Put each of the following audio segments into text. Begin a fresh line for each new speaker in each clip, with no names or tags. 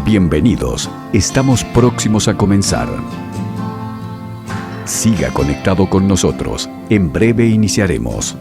Bienvenidos, estamos próximos a comenzar. Siga conectado con nosotros, en breve iniciaremos.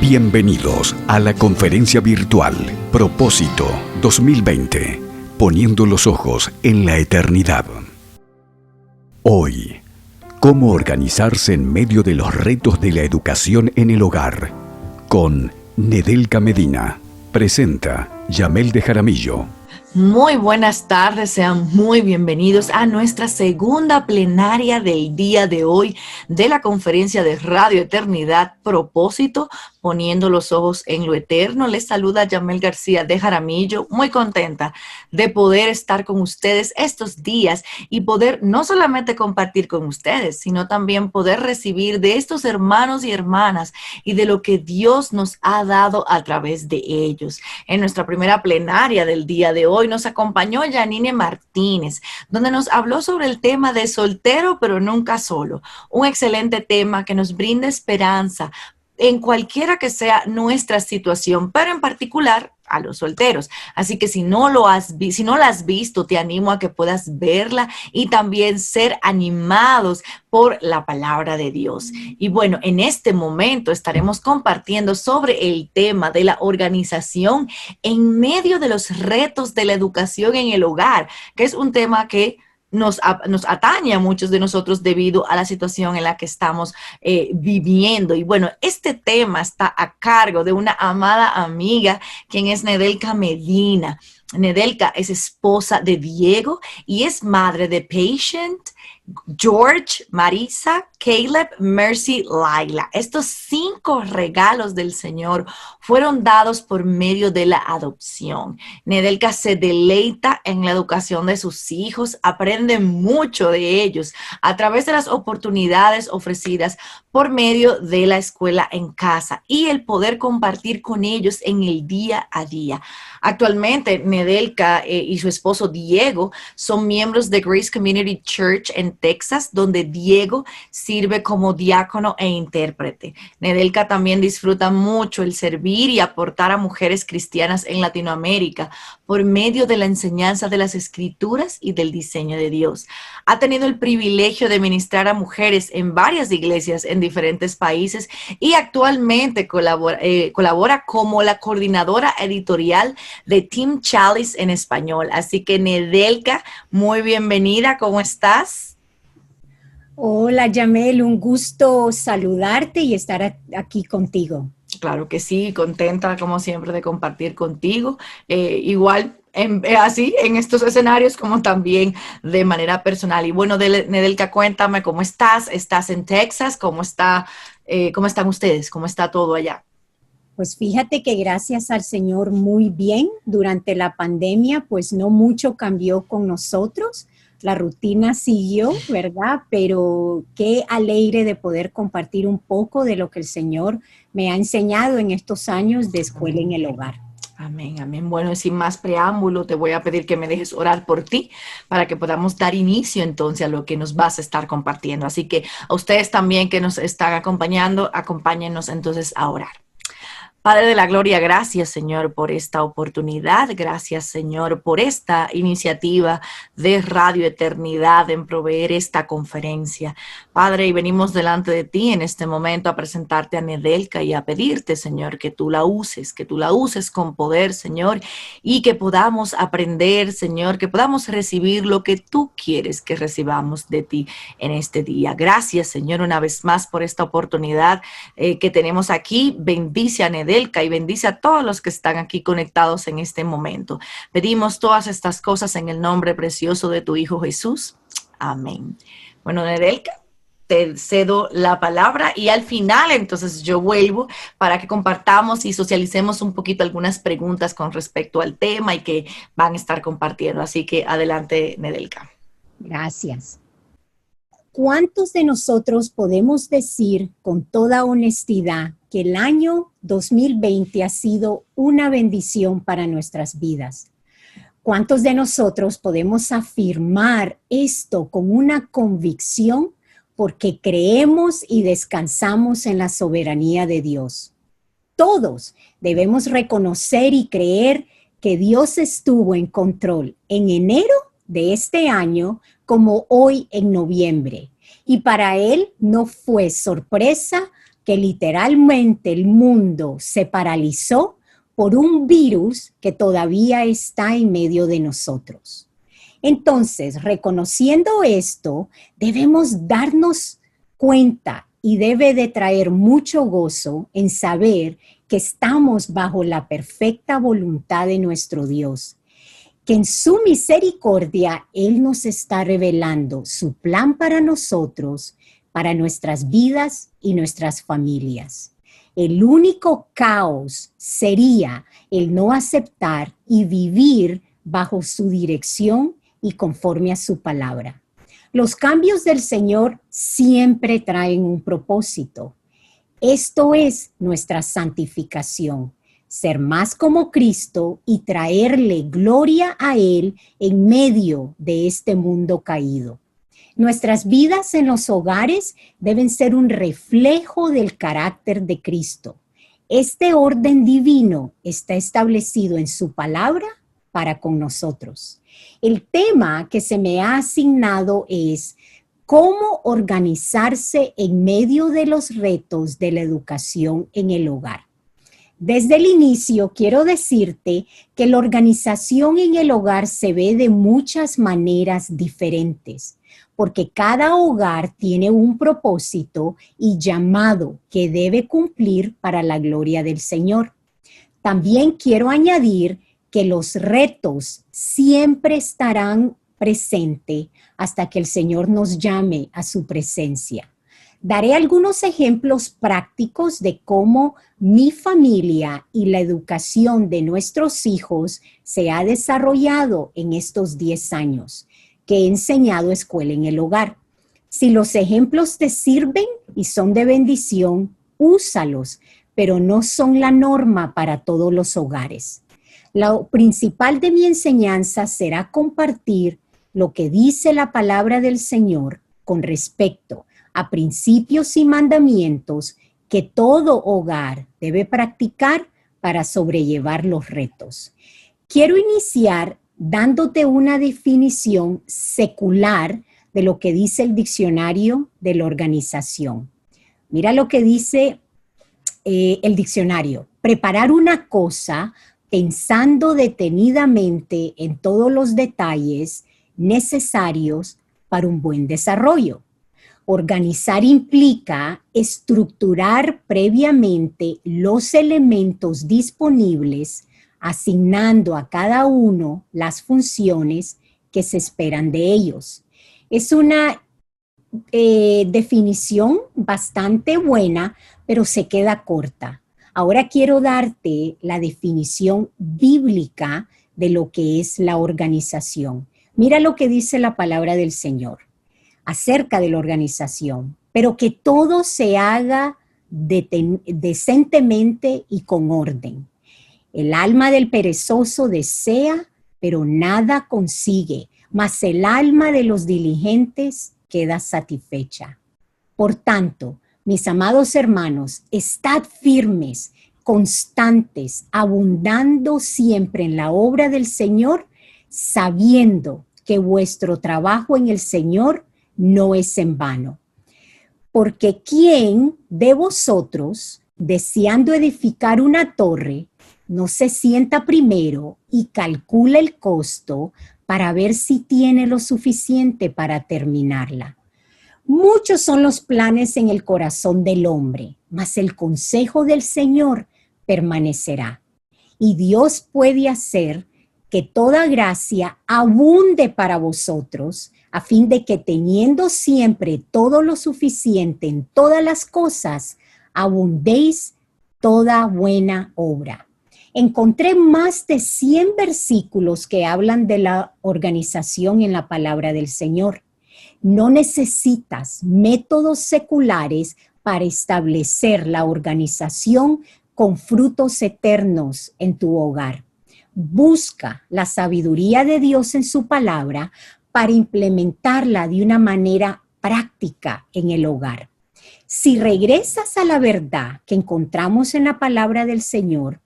Bienvenidos a la conferencia virtual Propósito 2020, poniendo los ojos en la eternidad. Hoy, ¿cómo organizarse en medio de los retos de la educación en el hogar? Con Nedelka Medina. Presenta Yamel de Jaramillo.
Muy buenas tardes, sean muy bienvenidos a nuestra segunda plenaria del día de hoy de la conferencia de Radio Eternidad Propósito, poniendo los ojos en lo eterno. Les saluda Yamel García de Jaramillo, muy contenta de poder estar con ustedes estos días y poder no solamente compartir con ustedes, sino también poder recibir de estos hermanos y hermanas y de lo que Dios nos ha dado a través de ellos. En nuestra primera plenaria del día de hoy nos acompañó Janine Martínez, donde nos habló sobre el tema de soltero pero nunca solo. Un excelente tema que nos brinda esperanza en cualquiera que sea nuestra situación, pero en particular a los solteros. Así que si no la has visto, te animo a que puedas verla y también ser animados por la palabra de Dios. Y bueno, en este momento estaremos compartiendo sobre el tema de la organización en medio de los retos de la educación en el hogar, que es un tema que nos atañe a muchos de nosotros debido a la situación en la que estamos viviendo. Y bueno, este tema está a cargo de una amada amiga, quien es Nedelka Medina. Nedelka es esposa de Diego y es madre de Patient, George, Marisa, Caleb, Mercy, Laila. Estos 5 regalos del Señor fueron dados por medio de la adopción. Nedelka se deleita en la educación de sus hijos, aprende mucho de ellos a través de las oportunidades ofrecidas por medio de la escuela en casa y el poder compartir con ellos en el día a día. Actualmente, Nedelka y su esposo Diego son miembros de Grace Community Church en Texas, donde Diego sirve como diácono e intérprete. Nedelka también disfruta mucho el servir y aportar a mujeres cristianas en Latinoamérica por medio de la enseñanza de las Escrituras y del diseño de Dios. Ha tenido el privilegio de ministrar a mujeres en varias iglesias en diferentes países y actualmente colabora como la coordinadora editorial de Team Chalice en español. Así que Nedelka, muy bienvenida, ¿cómo estás?
Hola Yamel, un gusto saludarte y estar aquí contigo.
Claro que sí, contenta como siempre de compartir contigo, igual así en estos escenarios como también de manera personal. Y bueno, Nedelka, cuéntame cómo estás. ¿Estás en Texas? ¿Cómo están ustedes? ¿Cómo está todo allá?
Pues fíjate que gracias al Señor muy bien. Durante la pandemia pues no mucho cambió con nosotros. La rutina siguió, ¿verdad? Pero qué alegre de poder compartir un poco de lo que el Señor me ha enseñado en estos años de escuela en el hogar.
Amén, amén. Bueno, sin más preámbulo, te voy a pedir que me dejes orar por ti para que podamos dar inicio entonces a lo que nos vas a estar compartiendo. Así que a ustedes también que nos están acompañando, acompáñenos entonces a orar. Padre de la Gloria, gracias, Señor, por esta oportunidad. Gracias, Señor, por esta iniciativa de Radio Eternidad en proveer esta conferencia. Padre, y venimos delante de ti en este momento a presentarte a Nedelka y a pedirte, Señor, que tú la uses con poder, Señor, y que podamos aprender, Señor, que podamos recibir lo que tú quieres que recibamos de ti en este día. Gracias, Señor, una vez más por esta oportunidad que tenemos aquí. Bendice a Nedelka y bendice a todos los que están aquí conectados en este momento. Pedimos todas estas cosas en el nombre precioso de tu Hijo Jesús. Amén. Bueno, Nedelka, te cedo la palabra y al final entonces yo vuelvo para que compartamos y socialicemos un poquito algunas preguntas con respecto al tema y que van a estar compartiendo. Así que adelante, Nedelka.
Gracias. ¿Cuántos de nosotros podemos decir con toda honestidad que el año 2020 ha sido una bendición para nuestras vidas? ¿Cuántos de nosotros podemos afirmar esto con una convicción porque creemos y descansamos en la soberanía de Dios? Todos debemos reconocer y creer que Dios estuvo en control en enero de este año como hoy en noviembre. Y para Él no fue sorpresa que literalmente el mundo se paralizó por un virus que todavía está en medio de nosotros. Entonces, reconociendo esto, debemos darnos cuenta y debe de traer mucho gozo en saber que estamos bajo la perfecta voluntad de nuestro Dios, que en su misericordia Él nos está revelando su plan para nosotros, para nuestras vidas y nuestras familias. El único caos sería el no aceptar y vivir bajo su dirección y conforme a su palabra. Los cambios del Señor siempre traen un propósito. Esto es nuestra santificación, ser más como Cristo y traerle gloria a Él en medio de este mundo caído. Nuestras vidas en los hogares deben ser un reflejo del carácter de Cristo. Este orden divino está establecido en su palabra para con nosotros. El tema que se me ha asignado es cómo organizarse en medio de los retos de la educación en el hogar. Desde el inicio quiero decirte que la organización en el hogar se ve de muchas maneras diferentes, porque cada hogar tiene un propósito y llamado que debe cumplir para la gloria del Señor. También quiero añadir que los retos siempre estarán presentes hasta que el Señor nos llame a su presencia. Daré algunos ejemplos prácticos de cómo mi familia y la educación de nuestros hijos se ha desarrollado en estos 10 años que he enseñado escuela en el hogar. Si los ejemplos te sirven y son de bendición, úsalos, pero no son la norma para todos los hogares. Lo principal de mi enseñanza será compartir lo que dice la palabra del Señor con respecto a principios y mandamientos que todo hogar debe practicar para sobrellevar los retos. Quiero iniciar dándote una definición secular de lo que dice el diccionario de la organización. Mira lo que dice el diccionario: preparar una cosa pensando detenidamente en todos los detalles necesarios para un buen desarrollo. Organizar implica estructurar previamente los elementos disponibles, asignando a cada uno las funciones que se esperan de ellos. Es una definición bastante buena, pero se queda corta. Ahora quiero darte la definición bíblica de lo que es la organización. Mira lo que dice la palabra del Señor acerca de la organización, pero que todo se haga decentemente y con orden. El alma del perezoso desea, pero nada consigue, mas el alma de los diligentes queda satisfecha. Por tanto, mis amados hermanos, estad firmes, constantes, abundando siempre en la obra del Señor, sabiendo que vuestro trabajo en el Señor no es en vano. Porque ¿quién de vosotros, deseando edificar una torre, no se sienta primero y calcula el costo para ver si tiene lo suficiente para terminarla? Muchos son los planes en el corazón del hombre, mas el consejo del Señor permanecerá. Y Dios puede hacer que toda gracia abunde para vosotros, a fin de que teniendo siempre todo lo suficiente en todas las cosas, abundéis toda buena obra. Encontré más de 100 versículos que hablan de la organización en la palabra del Señor. No necesitas métodos seculares para establecer la organización con frutos eternos en tu hogar. Busca la sabiduría de Dios en su palabra para implementarla de una manera práctica en el hogar. Si regresas a la verdad que encontramos en la palabra del Señor,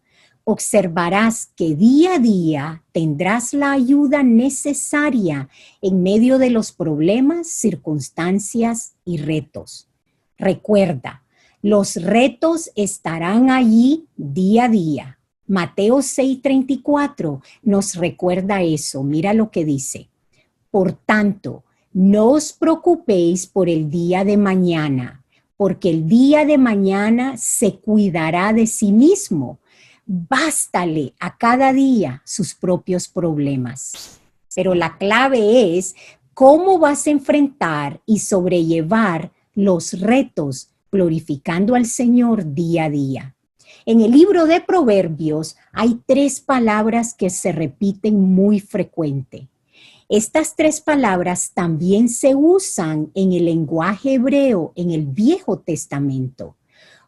observarás que día a día tendrás la ayuda necesaria en medio de los problemas, circunstancias y retos. Recuerda, Los retos estarán allí día a día. Mateo 6:34 nos recuerda eso. Mira lo que dice. Por tanto, no os preocupéis por el día de mañana, porque el día de mañana se cuidará de sí mismo. Bástale a cada día sus propios problemas. Pero la clave es cómo vas a enfrentar y sobrellevar los retos glorificando al Señor día a día. En el libro de Proverbios hay 3 palabras que se repiten muy frecuente. Estas 3 palabras también se usan en el lenguaje hebreo en el Viejo Testamento.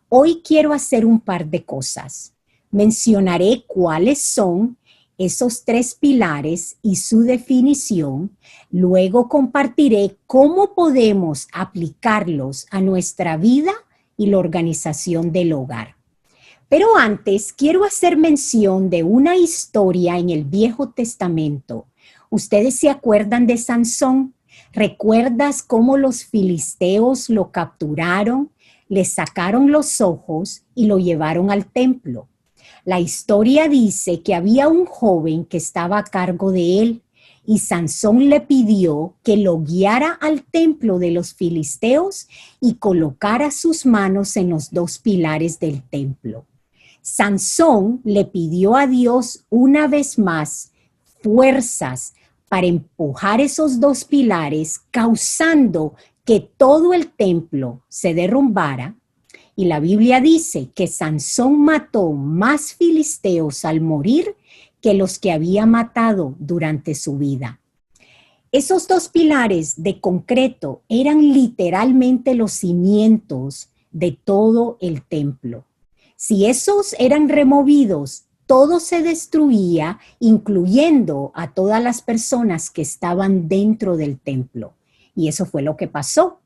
Hoy quiero hacer un par de cosas. Mencionaré cuáles son esos 3 pilares y su definición. Luego compartiré cómo podemos aplicarlos a nuestra vida y la organización del hogar. Pero antes quiero hacer mención de una historia en el Viejo Testamento. ¿Ustedes se acuerdan de Sansón? ¿Recuerdas cómo los filisteos lo capturaron, le sacaron los ojos y lo llevaron al templo? La historia dice que había un joven que estaba a cargo de él y Sansón le pidió que lo guiara al templo de los filisteos y colocara sus manos en los 2 pilares del templo. Sansón le pidió a Dios una vez más fuerzas para empujar esos 2 pilares, causando que todo el templo se derrumbara. Y la Biblia dice que Sansón mató más filisteos al morir que los que había matado durante su vida. Esos 2 pilares de concreto eran literalmente los cimientos de todo el templo. Si esos eran removidos, todo se destruía, incluyendo a todas las personas que estaban dentro del templo. Y eso fue lo que pasó.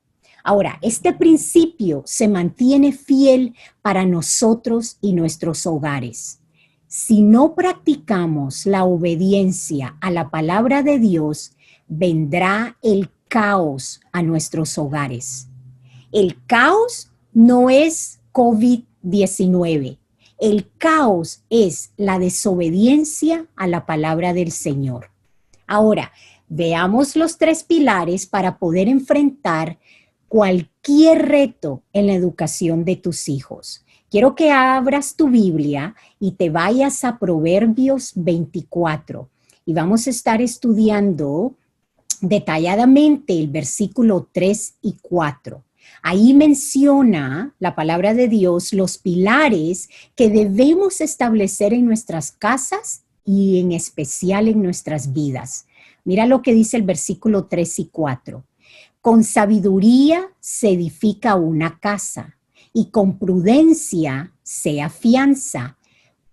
Ahora, este principio se mantiene fiel para nosotros y nuestros hogares. Si no practicamos la obediencia a la palabra de Dios, vendrá el caos a nuestros hogares. El caos no es COVID-19. El caos es la desobediencia a la palabra del Señor. Ahora, veamos los 3 pilares para poder enfrentar cualquier reto en la educación de tus hijos. Quiero que abras tu Biblia y te vayas a Proverbios 24 y vamos a estar estudiando detalladamente el versículo 3 y 4. Ahí menciona la palabra de Dios los pilares que debemos establecer en nuestras casas y en especial en nuestras vidas. Mira lo que dice el versículo 3 y 4. Con sabiduría se edifica una casa y con prudencia se afianza.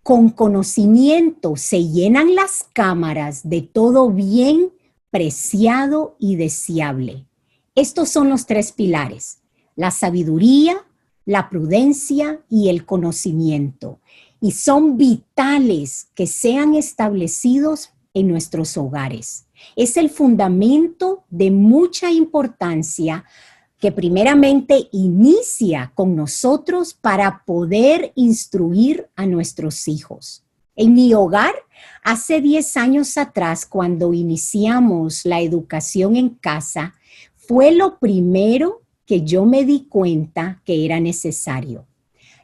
Con conocimiento se llenan las cámaras de todo bien preciado y deseable. Estos son los 3 pilares: la sabiduría, la prudencia y el conocimiento. Y son vitales que sean establecidos en nuestros hogares. Es el fundamento de mucha importancia que primeramente inicia con nosotros para poder instruir a nuestros hijos. En mi hogar, hace 10 años atrás, cuando iniciamos la educación en casa, fue lo primero que yo me di cuenta que era necesario.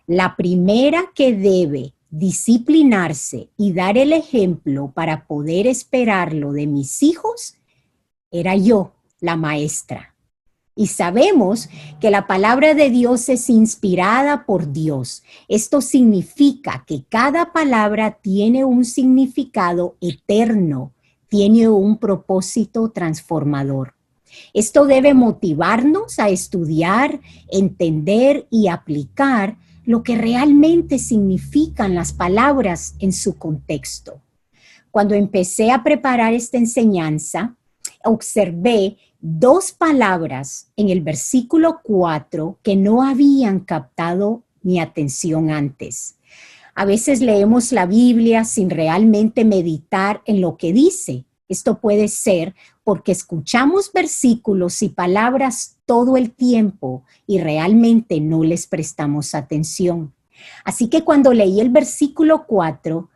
La primera que debe disciplinarse y dar el ejemplo para poder esperarlo de mis hijos era yo, la maestra. Y sabemos que la palabra de Dios es inspirada por Dios. Esto significa que cada palabra tiene un significado eterno, tiene un propósito transformador. Esto debe motivarnos a estudiar, entender y aplicar lo que realmente significan las palabras en su contexto. Cuando empecé a preparar esta enseñanza, observé 2 palabras en el versículo 4 que no habían captado mi atención antes. A veces leemos la Biblia sin realmente meditar en lo que dice. Esto puede ser porque escuchamos versículos y palabras todo el tiempo y realmente no les prestamos atención. Así que cuando leí el versículo 4,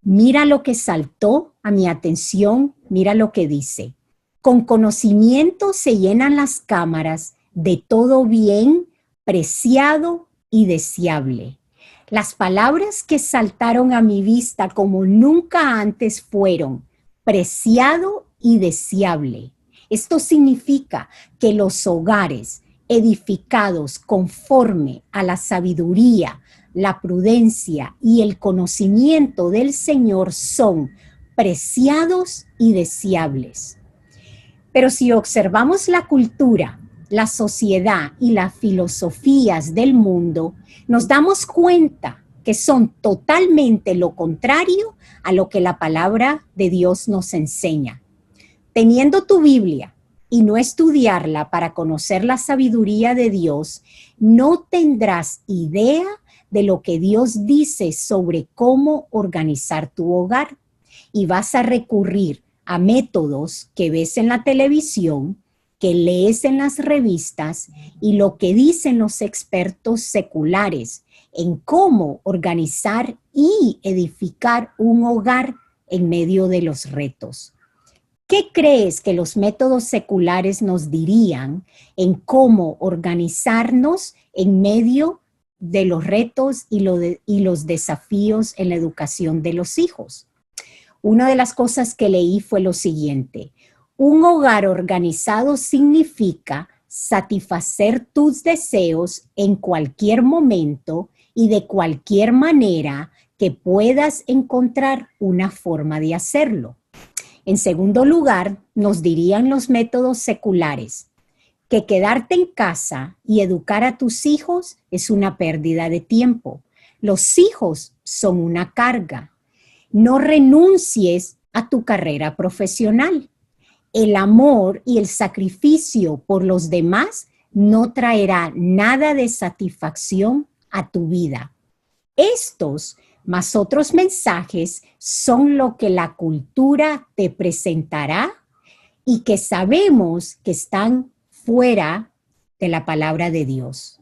mira lo que saltó a mi atención, mira lo que dice. Con conocimiento se llenan las cámaras de todo bien, preciado y deseable. Las palabras que saltaron a mi vista como nunca antes fueron preciado y deseable. Esto significa que los hogares edificados conforme a la sabiduría, la prudencia y el conocimiento del Señor son preciados y deseables. Pero si observamos la cultura, la sociedad y las filosofías del mundo, nos damos cuenta que son totalmente lo contrario a lo que la palabra de Dios nos enseña. Teniendo tu Biblia y no estudiarla para conocer la sabiduría de Dios, no tendrás idea de lo que Dios dice sobre cómo organizar tu hogar y vas a recurrir a métodos que ves en la televisión, que lees en las revistas y lo que dicen los expertos seculares en cómo organizar y edificar un hogar en medio de los retos. ¿Qué crees que los métodos seculares nos dirían en cómo organizarnos en medio de los retos y los desafíos en la educación de los hijos? Una de las cosas que leí fue lo siguiente: un hogar organizado significa satisfacer tus deseos en cualquier momento y de cualquier manera que puedas encontrar una forma de hacerlo. En segundo lugar, nos dirían los métodos seculares que quedarte en casa y educar a tus hijos es una pérdida de tiempo. Los hijos son una carga. No renuncies a tu carrera profesional. El amor y el sacrificio por los demás no traerá nada de satisfacción a tu vida. Estos más otros mensajes son lo que la cultura te presentará y que sabemos que están fuera de la palabra de Dios.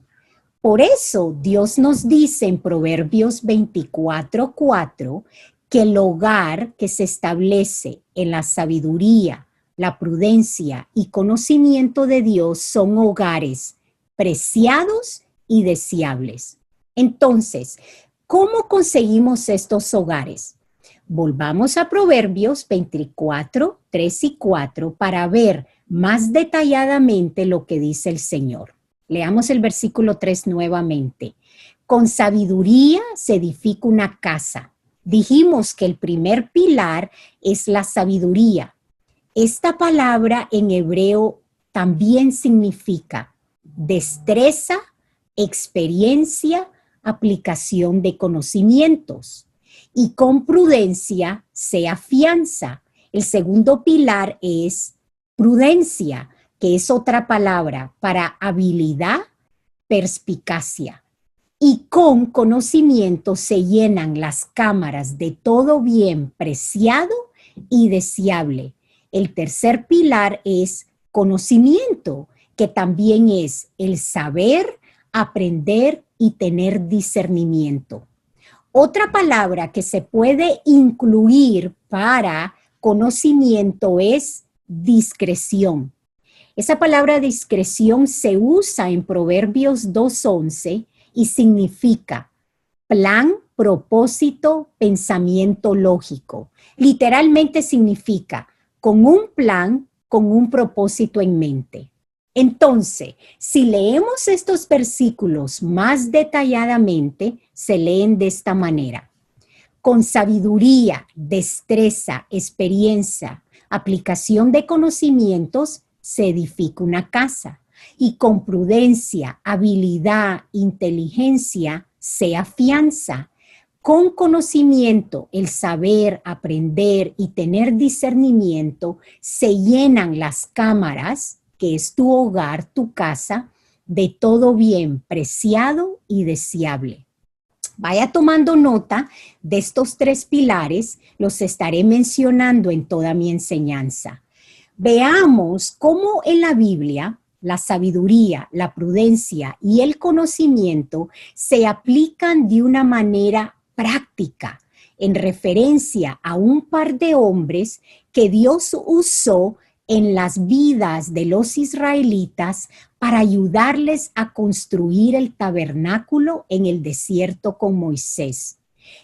Por eso Dios nos dice en Proverbios 24:4 que el hogar que se establece en la sabiduría, la prudencia y conocimiento de Dios son hogares preciados y deseables. Entonces, ¿cómo conseguimos estos hogares? Volvamos a Proverbios 24, 3 y 4 para ver más detalladamente lo que dice el Señor. Leamos el versículo 3 nuevamente. Con sabiduría se edifica una casa. Dijimos que el primer pilar es la sabiduría. Esta palabra en hebreo también significa destreza, experiencia, aplicación de conocimientos. Y con prudencia se afianza. El segundo pilar es prudencia, que es otra palabra para habilidad, perspicacia. Y con conocimiento se llenan las cámaras de todo bien preciado y deseable. El tercer pilar es conocimiento, que también es el saber, aprender y tener discernimiento. Otra palabra que se puede incluir para conocimiento es discreción. Esa palabra discreción se usa en Proverbios 2:11 y significa plan, propósito, pensamiento lógico. Literalmente significa con un plan, con un propósito en mente. Entonces, si leemos estos versículos más detalladamente, se leen de esta manera. Con sabiduría, destreza, experiencia, aplicación de conocimientos, se edifica una casa. Y con prudencia, habilidad, inteligencia, se afianza. Con conocimiento, el saber, aprender y tener discernimiento, se llenan las cámaras, que es tu hogar, tu casa, de todo bien preciado y deseable. Vaya tomando nota de estos 3 pilares, los estaré mencionando en toda mi enseñanza. Veamos cómo en la Biblia la sabiduría, la prudencia y el conocimiento se aplican de una manera práctica en referencia a un par de hombres que Dios usó en las vidas de los israelitas para ayudarles a construir el tabernáculo en el desierto con Moisés.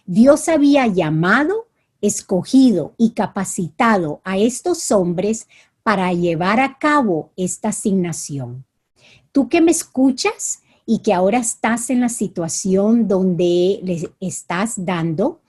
Dios había llamado, escogido y capacitado a estos hombres para llevar a cabo esta asignación. Tú que me escuchas y que ahora estás en la situación donde les estás dando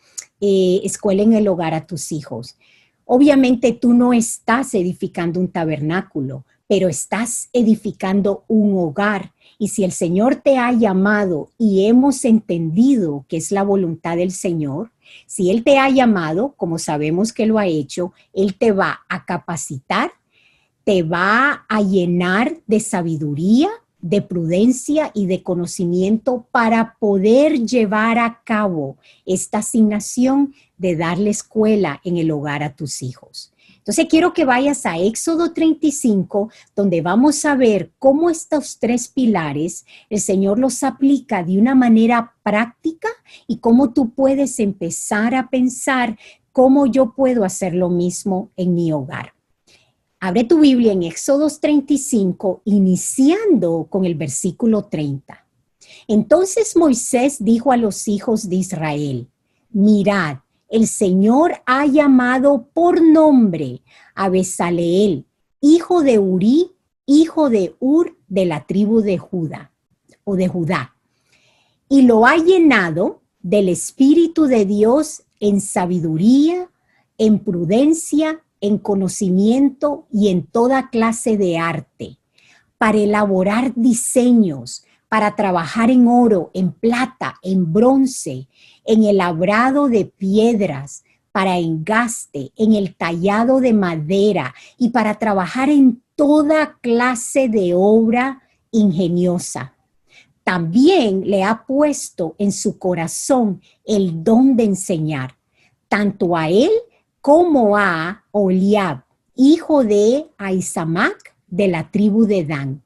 escuela en el hogar a tus hijos. Obviamente tú no estás edificando un tabernáculo, pero estás edificando un hogar. Y si el Señor te ha llamado y hemos entendido que es la voluntad del Señor, si Él te ha llamado, como sabemos que lo ha hecho, Él te va a capacitar, te va a llenar de sabiduría, de prudencia y de conocimiento para poder llevar a cabo esta asignación de darle escuela en el hogar a tus hijos. Entonces quiero que vayas a Éxodo 35, donde vamos a ver cómo estos 3 pilares el Señor los aplica de una manera práctica y cómo tú puedes empezar a pensar cómo yo puedo hacer lo mismo en mi hogar. Abre tu Biblia en Éxodo 35, iniciando con el versículo 30. Entonces Moisés dijo a los hijos de Israel: mirad, el Señor ha llamado por nombre a Bezaleel, hijo de Uri, hijo de Ur, de la tribu de Judá, y lo ha llenado del Espíritu de Dios en sabiduría, en prudencia, en conocimiento y en toda clase de arte, para elaborar diseños, para trabajar en oro, en plata, en bronce, en el labrado de piedras, para engaste, en el tallado de madera y para trabajar en toda clase de obra ingeniosa. También le ha puesto en su corazón el don de enseñar, tanto a él como a Oliab, hijo de Ahisamac, de la tribu de Dan.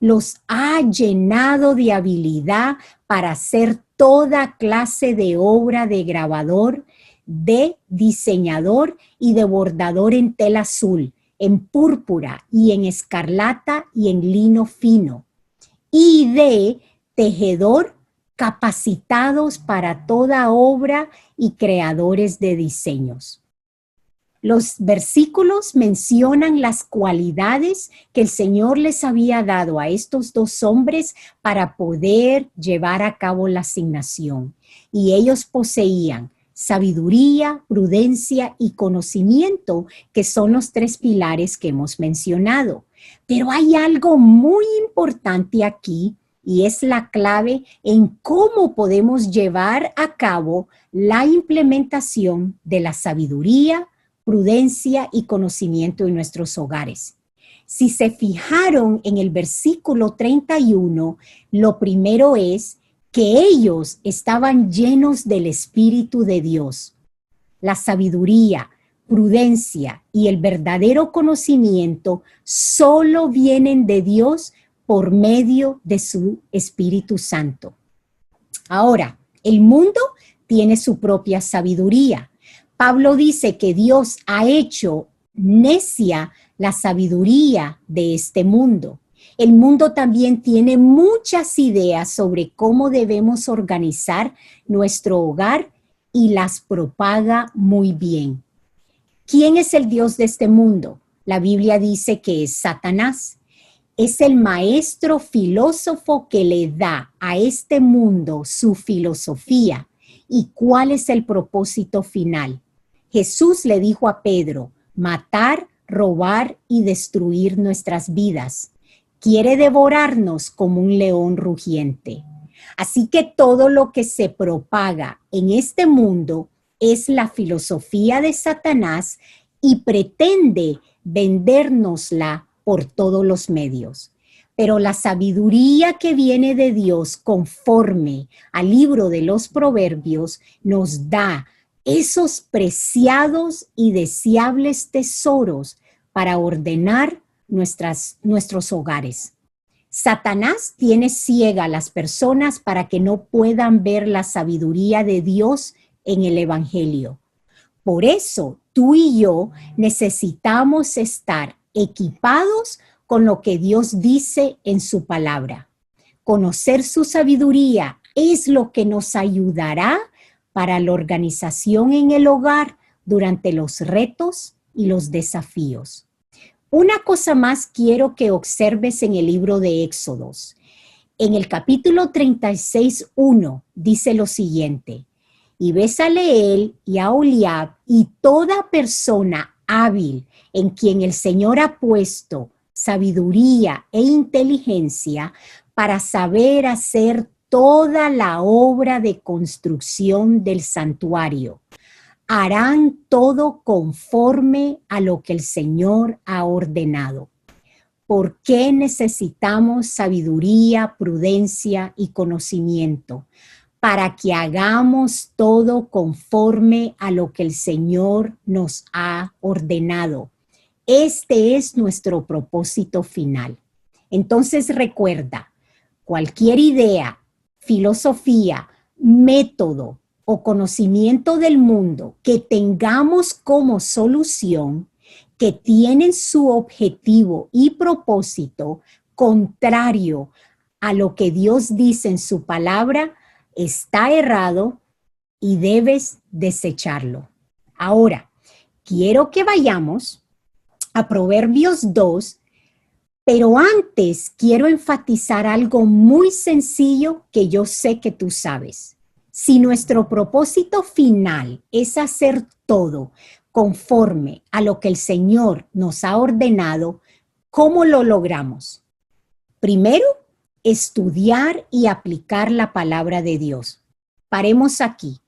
Los ha llenado de habilidad para hacer toda clase de obra de grabador, de diseñador y de bordador en tela azul, en púrpura y en escarlata y en lino fino, y de tejedor, capacitados para toda obra y creadores de diseños. Los versículos mencionan las cualidades que el Señor les había dado a estos 2 hombres para poder llevar a cabo la asignación. Y ellos poseían sabiduría, prudencia y conocimiento, que son los 3 pilares que hemos mencionado. Pero hay algo muy importante aquí, y es la clave en cómo podemos llevar a cabo la implementación de la sabiduría, prudencia y conocimiento en nuestros hogares. Si se fijaron en el versículo 31, lo primero es que ellos estaban llenos del Espíritu de Dios. La sabiduría, prudencia y el verdadero conocimiento solo vienen de Dios por medio de su Espíritu Santo. Ahora, el mundo tiene su propia sabiduría. Pablo dice que Dios ha hecho necia la sabiduría de este mundo. El mundo también tiene muchas ideas sobre cómo debemos organizar nuestro hogar y las propaga muy bien. ¿Quién es el Dios de este mundo? La Biblia dice que es Satanás. Es el maestro filósofo que le da a este mundo su filosofía. ¿Y cuál es el propósito final? Jesús le dijo a Pedro: matar, robar y destruir nuestras vidas. Quiere devorarnos como un león rugiente. Así que todo lo que se propaga en este mundo es la filosofía de Satanás y pretende vendérnosla por todos los medios. Pero la sabiduría que viene de Dios conforme al libro de los Proverbios nos da esos preciados y deseables tesoros para ordenar nuestros hogares. Satanás tiene ciega a las personas para que no puedan ver la sabiduría de Dios en el Evangelio. Por eso, tú y yo necesitamos estar equipados con lo que Dios dice en su palabra. Conocer su sabiduría es lo que nos ayudará para la organización en el hogar durante los retos y los desafíos. Una cosa más quiero que observes en el libro de Éxodos. En el capítulo 36:1 dice lo siguiente: y ves a Leel y a Oliab y toda persona hábil en quien el Señor ha puesto sabiduría e inteligencia para saber hacer toda la obra de construcción del santuario. Harán todo conforme a lo que el Señor ha ordenado. ¿Por qué necesitamos sabiduría, prudencia y conocimiento? Para que hagamos todo conforme a lo que el Señor nos ha ordenado. Este es nuestro propósito final. Entonces recuerda, cualquier idea, filosofía, método o conocimiento del mundo que tengamos como solución, que tienen su objetivo y propósito contrario a lo que Dios dice en su palabra, está errado y debes desecharlo. Ahora, quiero que vayamos a Proverbios 2, pero antes quiero enfatizar algo muy sencillo que yo sé que tú sabes. Si nuestro propósito final es hacer todo conforme a lo que el Señor nos ha ordenado, ¿cómo lo logramos? Primero, estudiar y aplicar la palabra de Dios. Paremos aquí.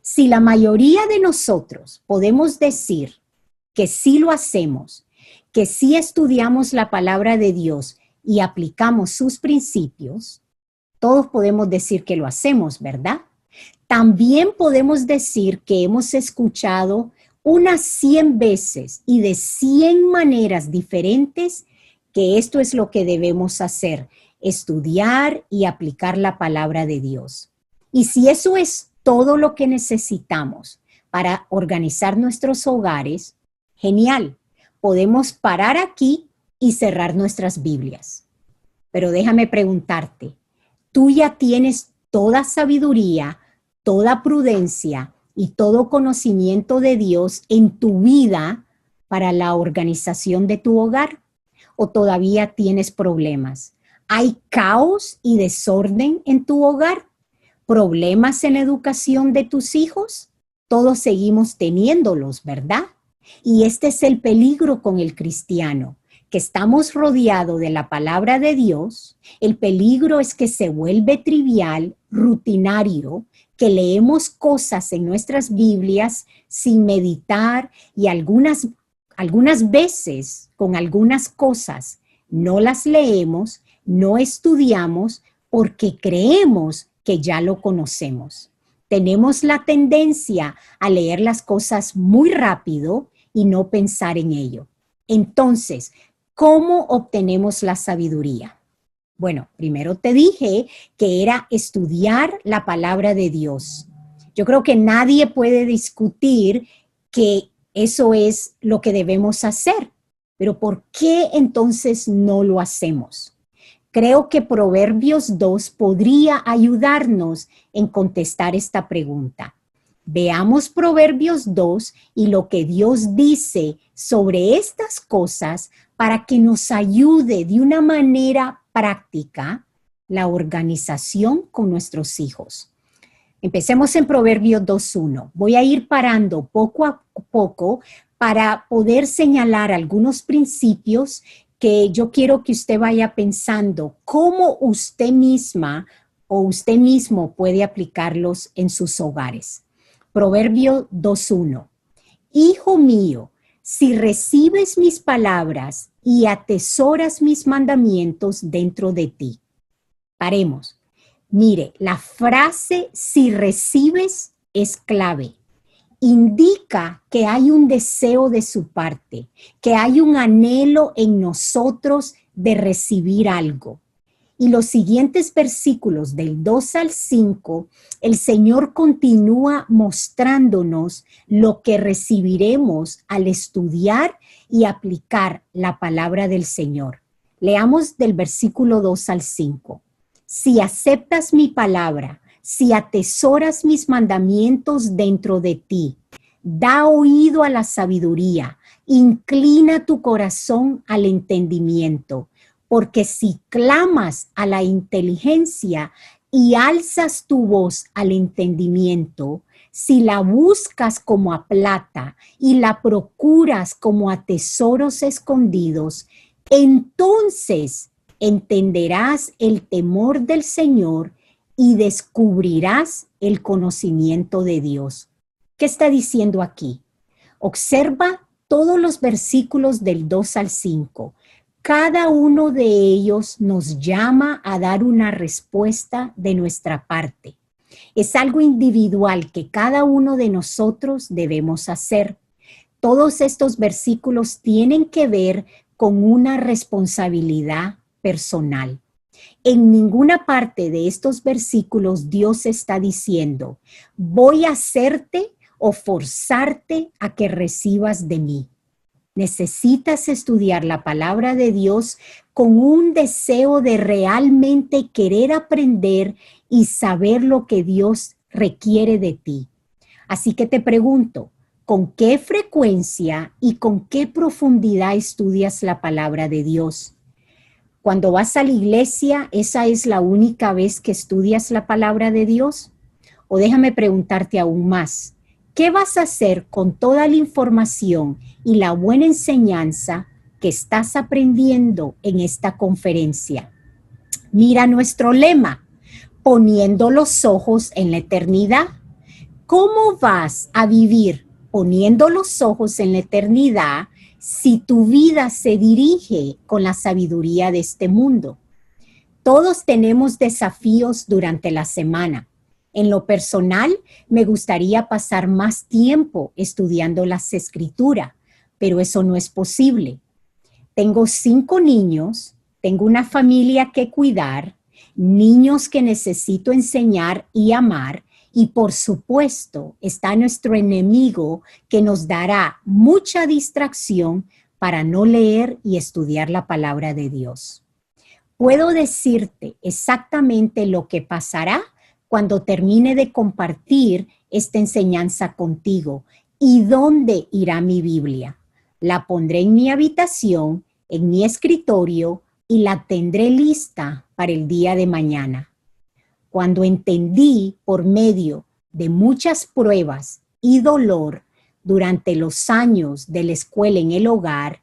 Si la mayoría de nosotros podemos decir que sí lo hacemos, que sí estudiamos la palabra de Dios y aplicamos sus principios, todos podemos decir que lo hacemos, ¿verdad? También podemos decir que hemos escuchado unas 100 veces y de 100 maneras diferentes que esto es lo que debemos hacer, estudiar y aplicar la palabra de Dios. Y si eso es todo lo que necesitamos para organizar nuestros hogares, genial, podemos parar aquí y cerrar nuestras Biblias. Pero déjame preguntarte, ¿tú ya tienes toda sabiduría, toda prudencia y todo conocimiento de Dios en tu vida para la organización de tu hogar? ¿O todavía tienes problemas? ¿Hay caos y desorden en tu hogar? ¿Problemas en la educación de tus hijos? Todos seguimos teniéndolos, ¿verdad? Y este es el peligro con el cristiano, que estamos rodeados de la palabra de Dios. El peligro es que se vuelve trivial, rutinario, que leemos cosas en nuestras Biblias sin meditar y algunas veces con algunas cosas no las leemos, no estudiamos porque creemos que ya lo conocemos. Tenemos la tendencia a leer las cosas muy rápido y no pensar en ello. Entonces, ¿cómo obtenemos la sabiduría? Bueno, primero te dije que era estudiar la palabra de Dios. Yo creo que nadie puede discutir que eso es lo que debemos hacer. Pero ¿por qué entonces no lo hacemos? Creo que Proverbios 2 podría ayudarnos en contestar esta pregunta. Veamos Proverbios 2 y lo que Dios dice sobre estas cosas para que nos ayude de una manera práctica la organización con nuestros hijos. Empecemos en Proverbios 2:1. Voy a ir parando poco a poco para poder señalar algunos principios que yo quiero que usted vaya pensando cómo usted misma o usted mismo puede aplicarlos en sus hogares. Proverbio 2:1. Hijo mío, si recibes mis palabras y atesoras mis mandamientos dentro de ti. Paremos. Mire, la frase si recibes es clave. Indica que hay un deseo de su parte, que hay un anhelo en nosotros de recibir algo. Y los siguientes versículos del 2 al 5, el Señor continúa mostrándonos lo que recibiremos al estudiar y aplicar la palabra del Señor. Leamos del versículo 2 al 5. Si aceptas mi palabra, si atesoras mis mandamientos dentro de ti, da oído a la sabiduría, inclina tu corazón al entendimiento, porque si clamas a la inteligencia y alzas tu voz al entendimiento, si la buscas como a plata y la procuras como a tesoros escondidos, entonces entenderás el temor del Señor y descubrirás el conocimiento de Dios. ¿Qué está diciendo aquí? Observa todos los versículos del 2 al 5. Cada uno de ellos nos llama a dar una respuesta de nuestra parte. Es algo individual que cada uno de nosotros debemos hacer. Todos estos versículos tienen que ver con una responsabilidad personal. En ninguna parte de estos versículos Dios está diciendo, voy a hacerte o forzarte a que recibas de mí. Necesitas estudiar la palabra de Dios con un deseo de realmente querer aprender y saber lo que Dios requiere de ti. Así que te pregunto, ¿con qué frecuencia y con qué profundidad estudias la palabra de Dios? Cuando vas a la iglesia, ¿esa es la única vez que estudias la palabra de Dios? O déjame preguntarte aún más. ¿Qué vas a hacer con toda la información y la buena enseñanza que estás aprendiendo en esta conferencia? Mira nuestro lema, poniendo los ojos en la eternidad. ¿Cómo vas a vivir poniendo los ojos en la eternidad si tu vida se dirige con la sabiduría de este mundo? Todos tenemos desafíos durante la semana. En lo personal, me gustaría pasar más tiempo estudiando las Escrituras, pero eso no es posible. Tengo 5 niños, tengo una familia que cuidar, niños que necesito enseñar y amar, y por supuesto está nuestro enemigo que nos dará mucha distracción para no leer y estudiar la palabra de Dios. Puedo decirte exactamente lo que pasará cuando termine de compartir esta enseñanza contigo y dónde irá mi Biblia. La pondré en mi habitación, en mi escritorio y la tendré lista para el día de mañana. Cuando entendí por medio de muchas pruebas y dolor durante los años de la escuela en el hogar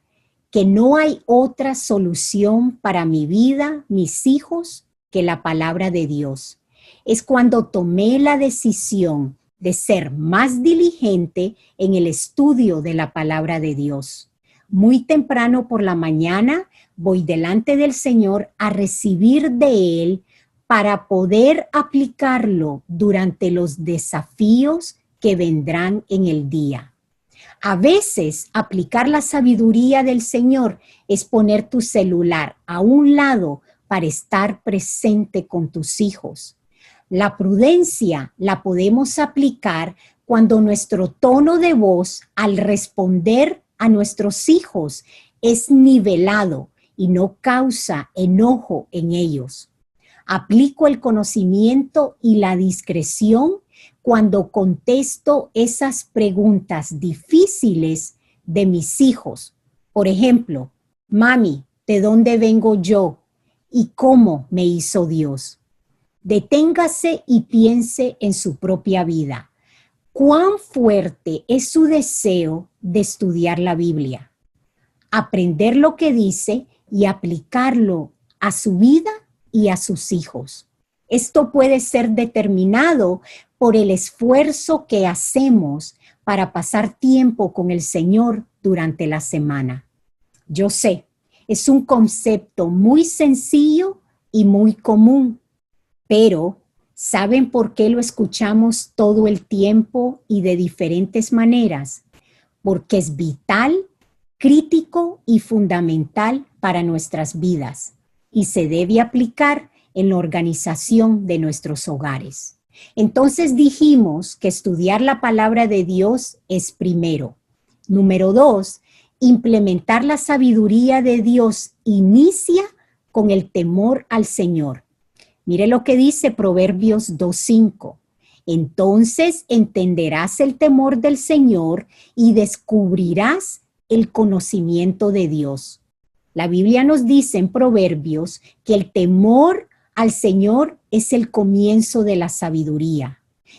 que no hay otra solución para mi vida, mis hijos, que la palabra de Dios. Es cuando tomé la decisión de ser más diligente en el estudio de la palabra de Dios. Muy temprano por la mañana voy delante del Señor a recibir de Él para poder aplicarlo durante los desafíos que vendrán en el día. A veces, aplicar la sabiduría del Señor es poner tu celular a un lado para estar presente con tus hijos. La prudencia la podemos aplicar cuando nuestro tono de voz al responder a nuestros hijos es nivelado y no causa enojo en ellos. Aplico el conocimiento y la discreción cuando contesto esas preguntas difíciles de mis hijos. Por ejemplo, mami, ¿de dónde vengo yo? ¿Y cómo me hizo Dios? Deténgase y piense en su propia vida. ¿Cuán fuerte es su deseo de estudiar la Biblia? Aprender lo que dice y aplicarlo a su vida y a sus hijos. Esto puede ser determinado por el esfuerzo que hacemos para pasar tiempo con el Señor durante la semana. Yo sé, es un concepto muy sencillo y muy común, pero ¿saben por qué lo escuchamos todo el tiempo y de diferentes maneras? Porque es vital, crítico y fundamental para nuestras vidas y se debe aplicar en la organización de nuestros hogares. Entonces dijimos que estudiar la palabra de Dios es primero. Número 2, implementar la sabiduría de Dios inicia con el temor al Señor. Mire lo que dice Proverbios 2:5. Entonces entenderás el temor del Señor y descubrirás el conocimiento de Dios. La Biblia nos dice en Proverbios que el temor al Señor es el comienzo de la sabiduría.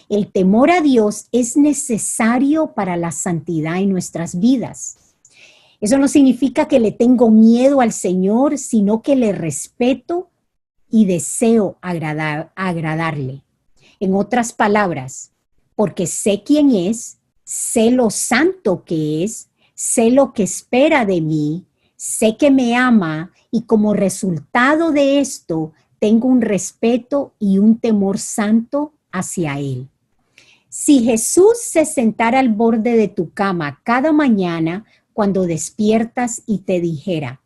El temor a Dios es necesario para la santidad en nuestras vidas. Eso no significa que le tengo miedo al Señor, sino que le respeto y deseo agradarle. En otras palabras, porque sé quién es, sé lo santo que es, sé lo que espera de mí, sé que me ama y como resultado de esto tengo un respeto y un temor santo hacia Él. Si Jesús se sentara al borde de tu cama cada mañana cuando despiertas y te dijera,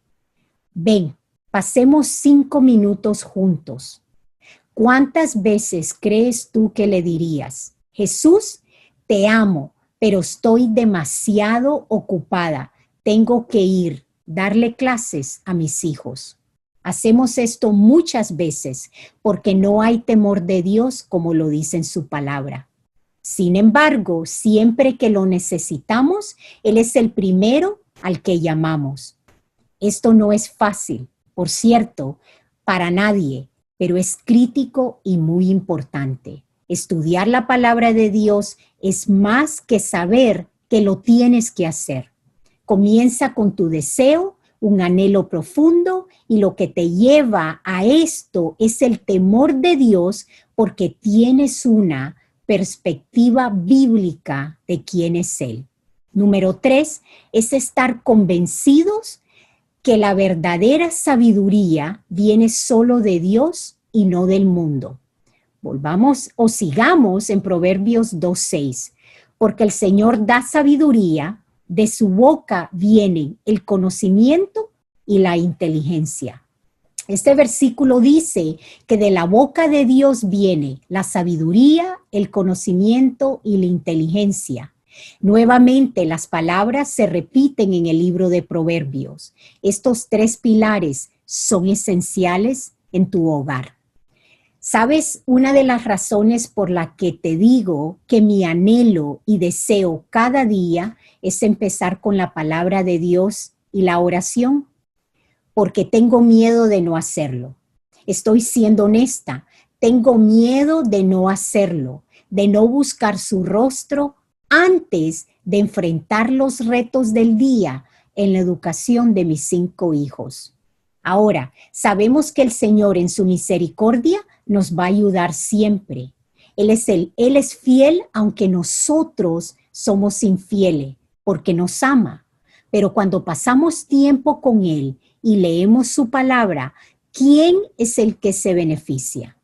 ven, pasemos 5 minutos juntos. ¿Cuántas veces crees tú que le dirías, Jesús, te amo, pero estoy demasiado ocupada, tengo que ir, darle clases a mis hijos? Hacemos esto muchas veces porque no hay temor de Dios como lo dice en su palabra. Sin embargo, siempre que lo necesitamos, Él es el primero al que llamamos. Esto no es fácil, por cierto, para nadie, pero es crítico y muy importante. Estudiar la palabra de Dios es más que saber que lo tienes que hacer. Comienza con tu deseo, un anhelo profundo, y lo que te lleva a esto es el temor de Dios porque tienes una perspectiva bíblica de quién es Él. Número 3 es estar convencidos que la verdadera sabiduría viene solo de Dios y no del mundo. Volvamos o sigamos en Proverbios 2:6, porque el Señor da sabiduría, de su boca vienen el conocimiento y la inteligencia. Este versículo dice que de la boca de Dios viene la sabiduría, el conocimiento y la inteligencia. Nuevamente las palabras se repiten en el libro de Proverbios. Estos 3 pilares son esenciales en tu hogar. ¿Sabes? Una de las razones por la que te digo que mi anhelo y deseo cada día es empezar con la palabra de Dios y la oración, porque tengo miedo de no hacerlo. Estoy siendo honesta, tengo miedo de no hacerlo, de no buscar su rostro antes de enfrentar los retos del día en la educación de mis 5 hijos. Ahora, sabemos que el Señor en su misericordia nos va a ayudar siempre. Él es fiel aunque nosotros somos infieles, porque nos ama. Pero cuando pasamos tiempo con Él y leemos su palabra, ¿quién es el que se beneficia?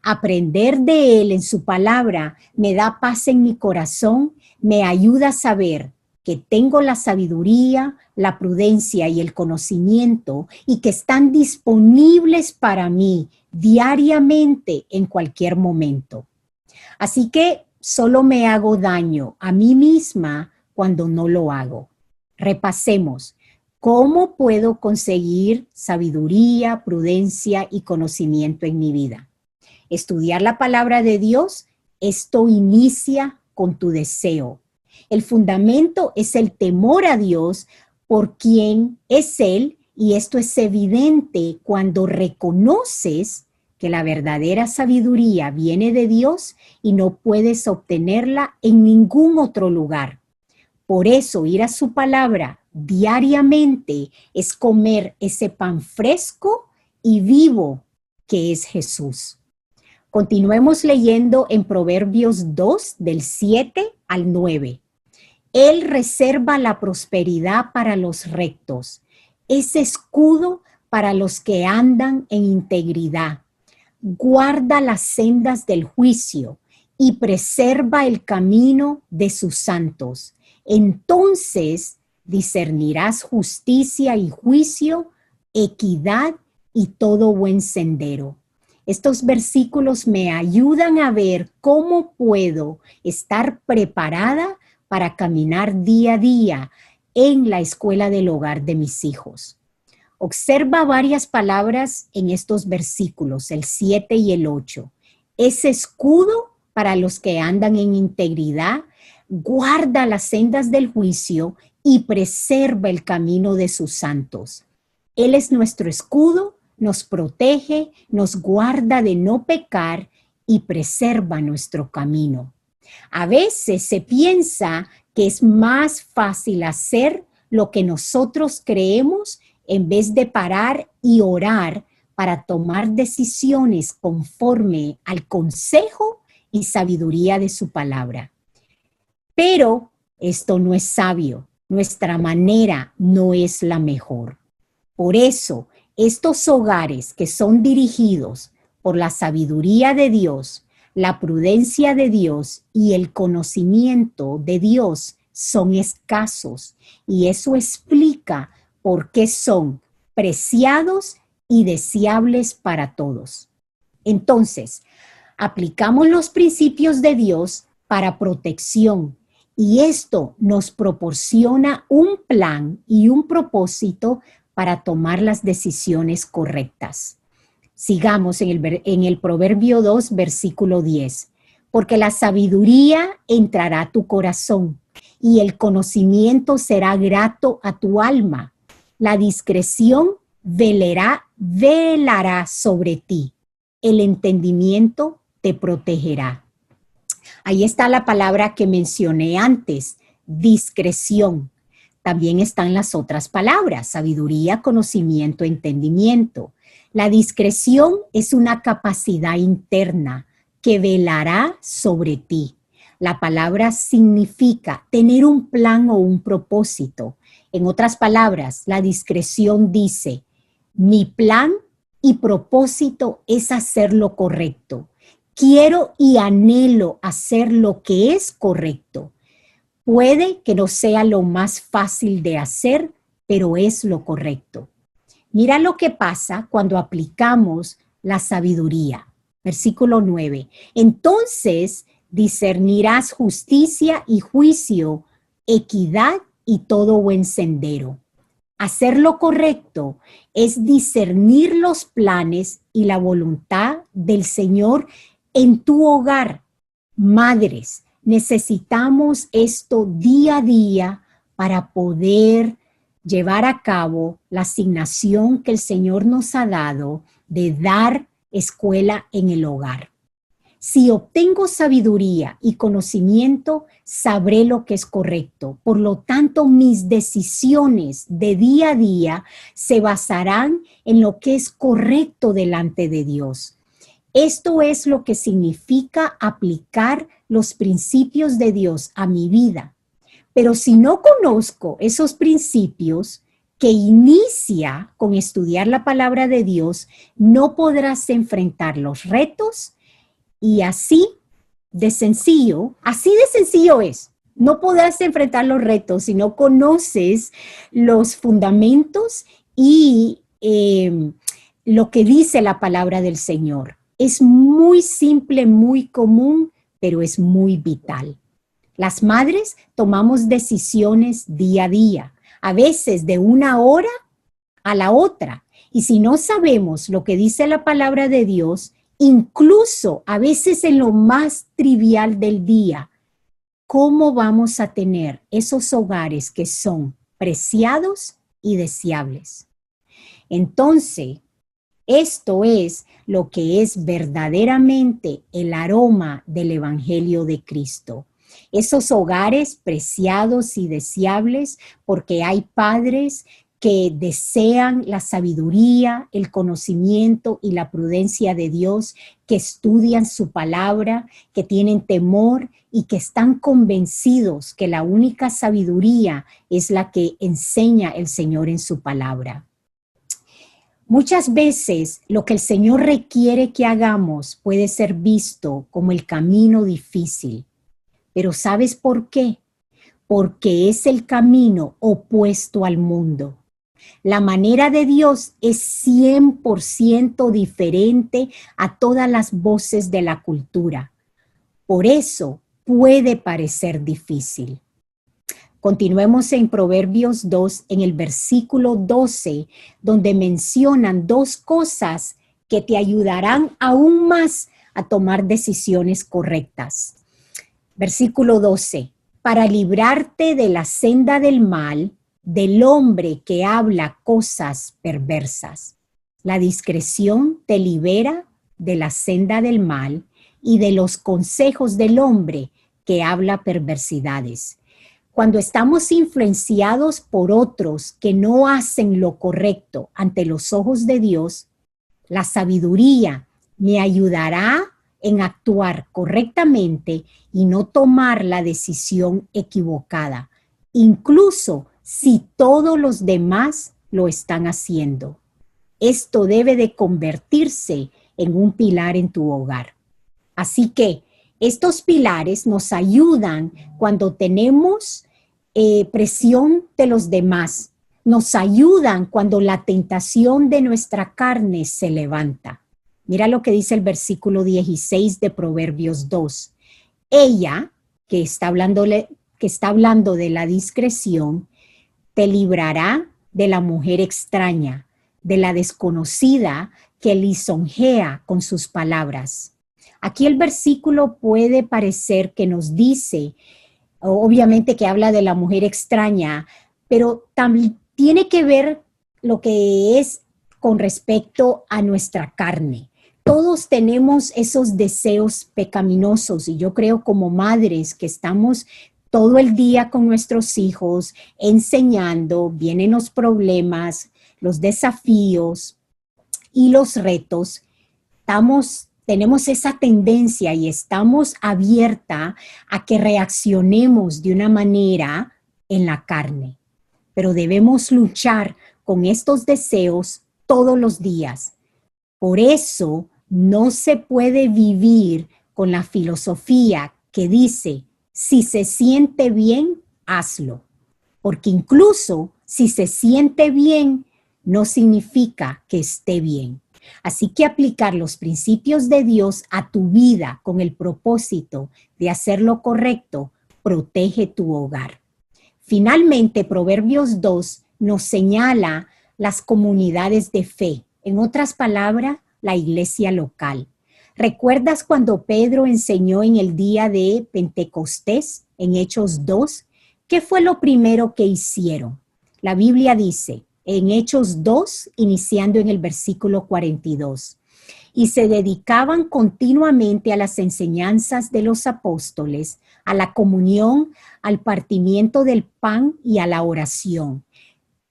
Aprender de Él en su palabra me da paz en mi corazón, me ayuda a saber que tengo la sabiduría, la prudencia y el conocimiento y que están disponibles para mí diariamente en cualquier momento. Así que solo me hago daño a mí misma cuando no lo hago. Repasemos. ¿Cómo puedo conseguir sabiduría, prudencia y conocimiento en mi vida? Estudiar la palabra de Dios, esto inicia con tu deseo. El fundamento es el temor a Dios por quien es Él, y esto es evidente cuando reconoces que la verdadera sabiduría viene de Dios y no puedes obtenerla en ningún otro lugar. Por eso ir a su palabra diariamente es comer ese pan fresco y vivo que es Jesús. Continuemos leyendo en Proverbios 2, del 7 al 9. Él reserva la prosperidad para los rectos. Es escudo para los que andan en integridad. Guarda las sendas del juicio y preserva el camino de sus santos. Entonces discernirás justicia y juicio, equidad y todo buen sendero. Estos versículos me ayudan a ver cómo puedo estar preparada para caminar día a día en la escuela del hogar de mis hijos. Observa varias palabras en estos versículos, el 7 y el 8. Es escudo para los que andan en integridad, guarda las sendas del juicio y preserva el camino de sus santos. Él es nuestro escudo, nos protege, nos guarda de no pecar y preserva nuestro camino. A veces se piensa que es más fácil hacer lo que nosotros creemos en vez de parar y orar para tomar decisiones conforme al consejo y sabiduría de su palabra. Pero esto no es sabio, nuestra manera no es la mejor. Por eso, estos hogares que son dirigidos por la sabiduría de Dios, la prudencia de Dios y el conocimiento de Dios son escasos, y eso explica por qué son preciados y deseables para todos. Entonces, aplicamos los principios de Dios para protección, y esto nos proporciona un plan y un propósito para tomar las decisiones correctas. Sigamos en el Proverbio 2, versículo 10. Porque la sabiduría entrará a tu corazón y el conocimiento será grato a tu alma. La discreción velará sobre ti. El entendimiento te protegerá. Ahí está la palabra que mencioné antes, discreción. También están las otras palabras, sabiduría, conocimiento, entendimiento. La discreción es una capacidad interna que velará sobre ti. La palabra significa tener un plan o un propósito. En otras palabras, la discreción dice, mi plan y propósito es hacer lo correcto. Quiero y anhelo hacer lo que es correcto. Puede que no sea lo más fácil de hacer, pero es lo correcto. Mira lo que pasa cuando aplicamos la sabiduría. Versículo 9. Entonces discernirás justicia y juicio, equidad y todo buen sendero. Hacer lo correcto es discernir los planes y la voluntad del Señor en tu hogar. Madres, necesitamos esto día a día para poder llevar a cabo la asignación que el Señor nos ha dado de dar escuela en el hogar. Si obtengo sabiduría y conocimiento, sabré lo que es correcto. Por lo tanto, mis decisiones de día a día se basarán en lo que es correcto delante de Dios. Esto es lo que significa aplicar los principios de Dios a mi vida. Pero si no conozco esos principios que inicia con estudiar la palabra de Dios, no podrás enfrentar los retos y así de sencillo es. No podrás enfrentar los retos si no conoces los fundamentos y lo que dice la palabra del Señor. Es muy simple, muy común, pero es muy vital. Las madres tomamos decisiones día a día, a veces de una hora a la otra. Y si no sabemos lo que dice la palabra de Dios, incluso a veces en lo más trivial del día, ¿cómo vamos a tener esos hogares que son preciados y deseables? Entonces, esto es lo que es verdaderamente el aroma del Evangelio de Cristo. Esos hogares preciados y deseables porque hay padres que desean la sabiduría, el conocimiento y la prudencia de Dios, que estudian su palabra, que tienen temor y que están convencidos que la única sabiduría es la que enseña el Señor en su palabra. Muchas veces lo que el Señor requiere que hagamos puede ser visto como el camino difícil. Pero ¿sabes por qué? Porque es el camino opuesto al mundo. La manera de Dios es 100% diferente a todas las voces de la cultura. Por eso puede parecer difícil. Continuemos en Proverbios 2, en el versículo 12, donde mencionan dos cosas que te ayudarán aún más a tomar decisiones correctas. Versículo 12, para librarte de la senda del mal, del hombre que habla cosas perversas. La discreción te libera de la senda del mal y de los consejos del hombre que habla perversidades. Cuando estamos influenciados por otros que no hacen lo correcto ante los ojos de Dios, la sabiduría me ayudará en actuar correctamente y no tomar la decisión equivocada, incluso si todos los demás lo están haciendo. Esto debe de convertirse en un pilar en tu hogar. Así que estos pilares nos ayudan cuando tenemos presión de los demás, nos ayudan cuando la tentación de nuestra carne se levanta. Mira lo que dice el versículo 16 de Proverbios 2. Ella, que está hablando de la discreción, te librará de la mujer extraña, de la desconocida que lisonjea con sus palabras. Aquí el versículo puede parecer que nos dice, obviamente que habla de la mujer extraña, pero también tiene que ver lo que es con respecto a nuestra carne. Todos tenemos esos deseos pecaminosos y yo creo como madres que estamos todo el día con nuestros hijos enseñando, vienen los problemas, los desafíos y los retos, tenemos esa tendencia y estamos abierta a que reaccionemos de una manera en la carne. Pero debemos luchar con estos deseos todos los días. Por eso no se puede vivir con la filosofía que dice, si se siente bien, hazlo. Porque incluso si se siente bien, no significa que esté bien. Así que aplicar los principios de Dios a tu vida con el propósito de hacer lo correcto, protege tu hogar. Finalmente, Proverbios 2 nos señala las comunidades de fe. En otras palabras, la iglesia local. ¿Recuerdas cuando Pedro enseñó en el día de Pentecostés, en Hechos 2? ¿Qué fue lo primero que hicieron? La Biblia dice, en Hechos 2, iniciando en el versículo 42, y se dedicaban continuamente a las enseñanzas de los apóstoles, a la comunión, al partimiento del pan y a la oración.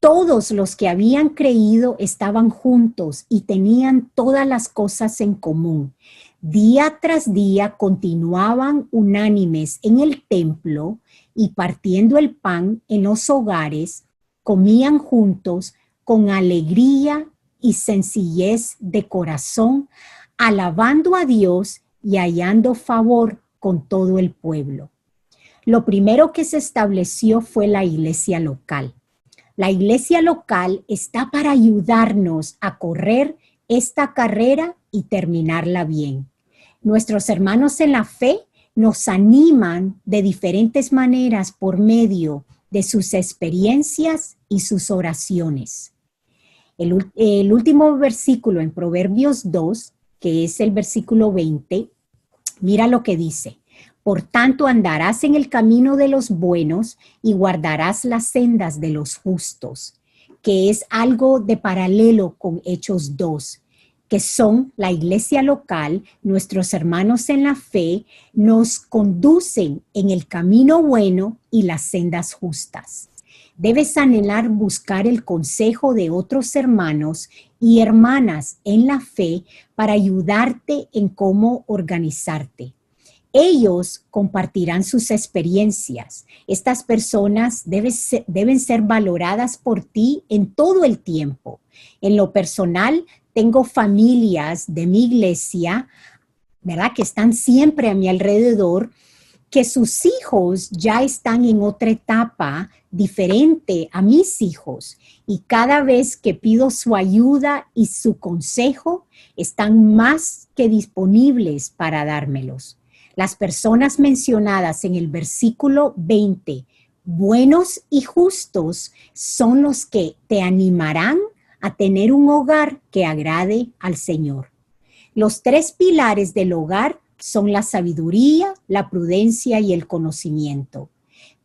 Todos los que habían creído estaban juntos y tenían todas las cosas en común. Día tras día continuaban unánimes en el templo y partiendo el pan en los hogares, comían juntos con alegría y sencillez de corazón, alabando a Dios y hallando favor con todo el pueblo. Lo primero que se estableció fue la iglesia local. La iglesia local está para ayudarnos a correr esta carrera y terminarla bien. Nuestros hermanos en la fe nos animan de diferentes maneras por medio de sus experiencias y sus oraciones. El último versículo en Proverbios 2, que es el versículo 20, mira lo que dice. Por tanto, andarás en el camino de los buenos y guardarás las sendas de los justos, que es algo de paralelo con Hechos 2, que son la iglesia local, nuestros hermanos en la fe, nos conducen en el camino bueno y las sendas justas. Debes anhelar buscar el consejo de otros hermanos y hermanas en la fe para ayudarte en cómo organizarte. Ellos compartirán sus experiencias. Estas personas deben ser valoradas por ti en todo el tiempo. En lo personal, tengo familias de mi iglesia, ¿verdad?, que están siempre a mi alrededor, que sus hijos ya están en otra etapa diferente a mis hijos. Y cada vez que pido su ayuda y su consejo, están más que disponibles para dármelos. Las personas mencionadas en el versículo 20, buenos y justos, son los que te animarán a tener un hogar que agrade al Señor. Los 3 pilares del hogar son la sabiduría, la prudencia y el conocimiento.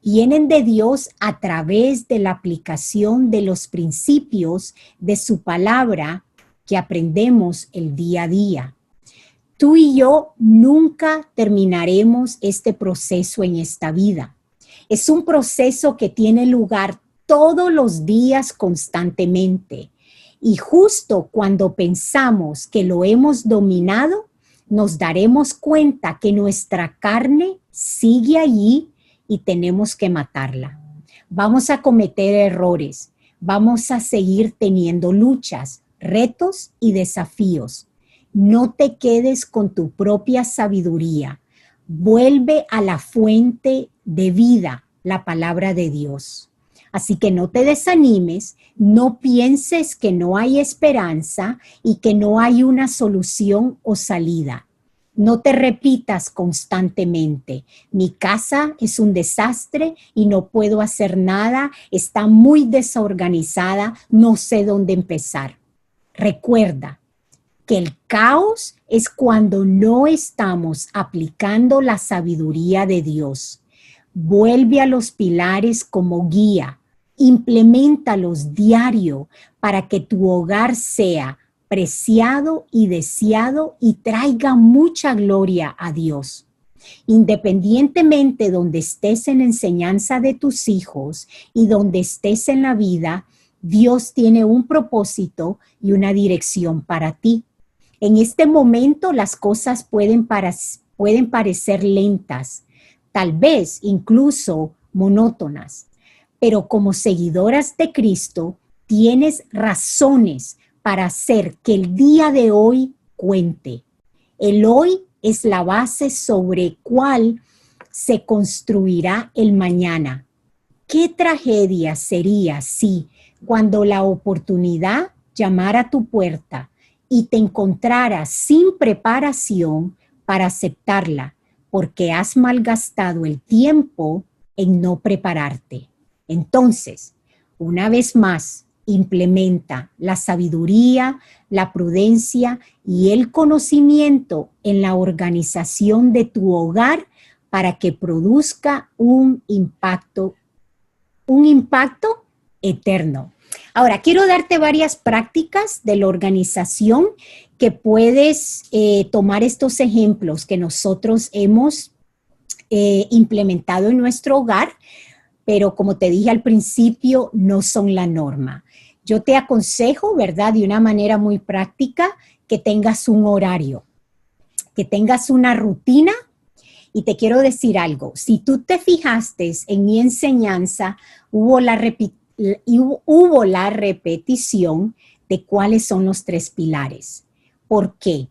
Vienen de Dios a través de la aplicación de los principios de su palabra que aprendemos el día a día. Tú y yo nunca terminaremos este proceso en esta vida. Es un proceso que tiene lugar todos los días constantemente. Y justo cuando pensamos que lo hemos dominado, nos daremos cuenta que nuestra carne sigue allí y tenemos que matarla. Vamos a cometer errores, vamos a seguir teniendo luchas, retos y desafíos. No te quedes con tu propia sabiduría. Vuelve a la fuente de vida, la palabra de Dios. Así que no te desanimes, no pienses que no hay esperanza y que no hay una solución o salida. No te repitas constantemente, mi casa es un desastre y no puedo hacer nada, está muy desorganizada, no sé dónde empezar. Recuerda que el caos es cuando no estamos aplicando la sabiduría de Dios. Vuelve a los pilares como guía, impleméntalos diario para que tu hogar sea preciado y deseado y traiga mucha gloria a Dios. Independientemente donde estés en la enseñanza de tus hijos y donde estés en la vida, Dios tiene un propósito y una dirección para ti. En este momento las cosas pueden parecer lentas, tal vez incluso monótonas, pero como seguidoras de Cristo, tienes razones para hacer que el día de hoy cuente. El hoy es la base sobre cual se construirá el mañana. ¿Qué tragedia sería si, cuando la oportunidad llamara a tu puerta y te encontraras sin preparación para aceptarla, porque has malgastado el tiempo en no prepararte? Entonces, una vez más, implementa la sabiduría, la prudencia y el conocimiento en la organización de tu hogar para que produzca un impacto eterno. Ahora, quiero darte varias prácticas de la organización que puedes tomar estos ejemplos que nosotros hemos implementado en nuestro hogar, pero como te dije al principio, no son la norma. Yo te aconsejo, ¿verdad?, de una manera muy práctica, que tengas un horario, que tengas una rutina. Y te quiero decir algo, si tú te fijaste en mi enseñanza, hubo la repetición de cuáles son los 3 pilares. ¿Por qué?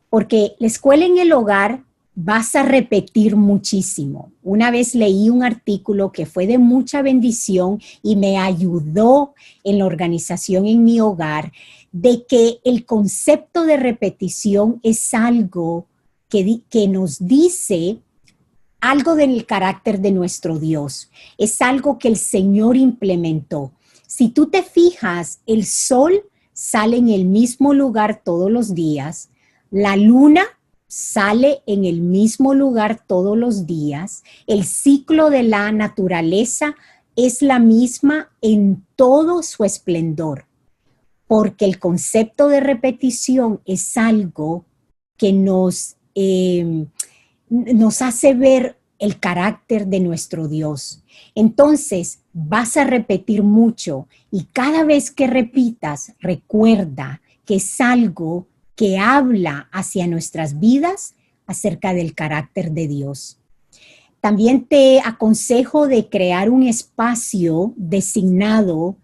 Porque la escuela en el hogar vas a repetir muchísimo. Una vez leí un artículo que fue de mucha bendición y me ayudó en la organización en mi hogar, de que el concepto de repetición es algo que nos dice algo del carácter de nuestro Dios. Es algo que el Señor implementó. Si tú te fijas, el sol sale en el mismo lugar todos los días, la luna sale en el mismo lugar todos los días, el ciclo de la naturaleza es la misma en todo su esplendor, porque el concepto de repetición es algo que nos hace ver el carácter de nuestro Dios. Entonces, vas a repetir mucho y cada vez que repitas, recuerda que es algo que habla hacia nuestras vidas acerca del carácter de Dios. También te aconsejo de crear un espacio designado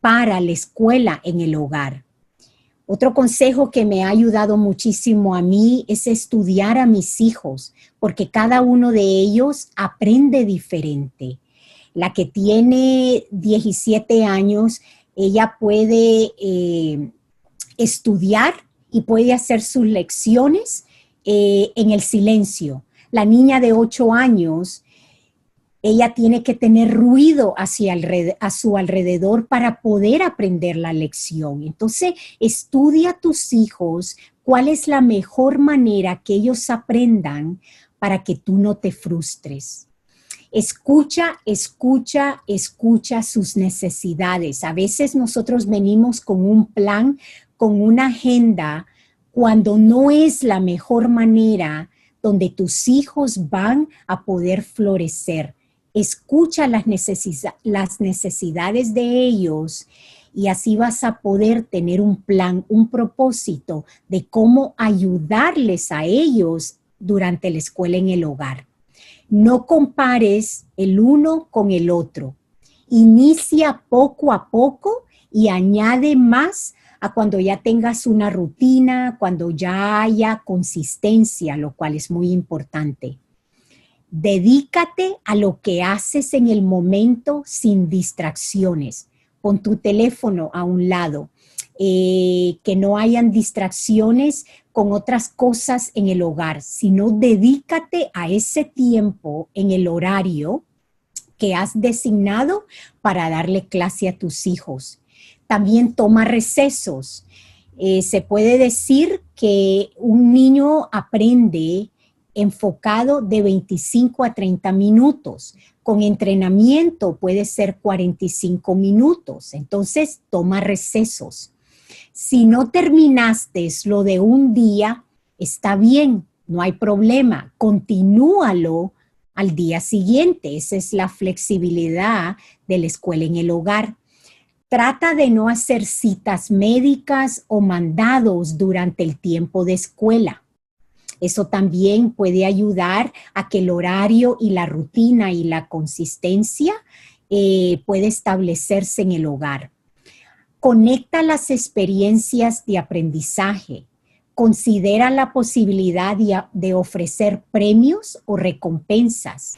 para la escuela en el hogar. Otro consejo que me ha ayudado muchísimo a mí es estudiar a mis hijos, porque cada uno de ellos aprende diferente. La que tiene 17 años, ella puede estudiar y puede hacer sus lecciones en el silencio. La niña de 8 años, ella tiene que tener ruido a su alrededor para poder aprender la lección. Entonces, estudia a tus hijos cuál es la mejor manera que ellos aprendan para que tú no te frustres. Escucha sus necesidades. A veces nosotros venimos con un plan, con una agenda, cuando no es la mejor manera donde tus hijos van a poder florecer. Escucha las necesidades de ellos y así vas a poder tener un plan, un propósito de cómo ayudarles a ellos durante la escuela en el hogar. No compares el uno con el otro. Inicia poco a poco y añade más a cuando ya tengas una rutina, cuando ya haya consistencia, lo cual es muy importante. Dedícate a lo que haces en el momento sin distracciones. Pon tu teléfono a un lado, que no hayan distracciones con otras cosas en el hogar, sino dedícate a ese tiempo en el horario que has designado para darle clase a tus hijos. También toma recesos. Se puede decir que un niño aprende enfocado de 25 a 30 minutos. Con entrenamiento puede ser 45 minutos. Entonces, toma recesos. Si no terminaste lo de un día, está bien, no hay problema. Continúalo al día siguiente. Esa es la flexibilidad de la escuela en el hogar. Trata de no hacer citas médicas o mandados durante el tiempo de escuela. Eso también puede ayudar a que el horario y la rutina y la consistencia puede establecerse en el hogar. Conecta las experiencias de aprendizaje. Considera la posibilidad de ofrecer premios o recompensas.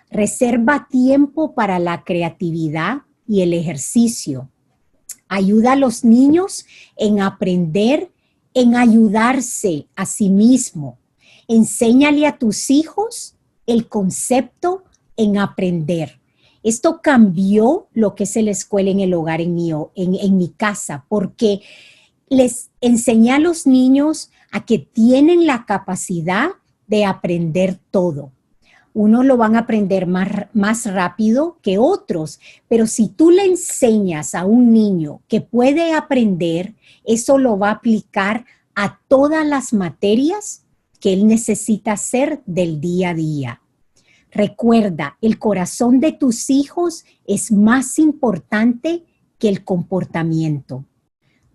Reserva tiempo para la creatividad y el ejercicio. Ayuda a los niños en aprender, en ayudarse a sí mismo. Enséñale a tus hijos el concepto en aprender. Esto cambió lo que es la escuela en el hogar en mi casa, porque les enseñé a los niños a que tienen la capacidad de aprender todo. Unos lo van a aprender más rápido que otros, pero si tú le enseñas a un niño que puede aprender, eso lo va a aplicar a todas las materias que él necesita hacer del día a día. Recuerda, el corazón de tus hijos es más importante que el comportamiento.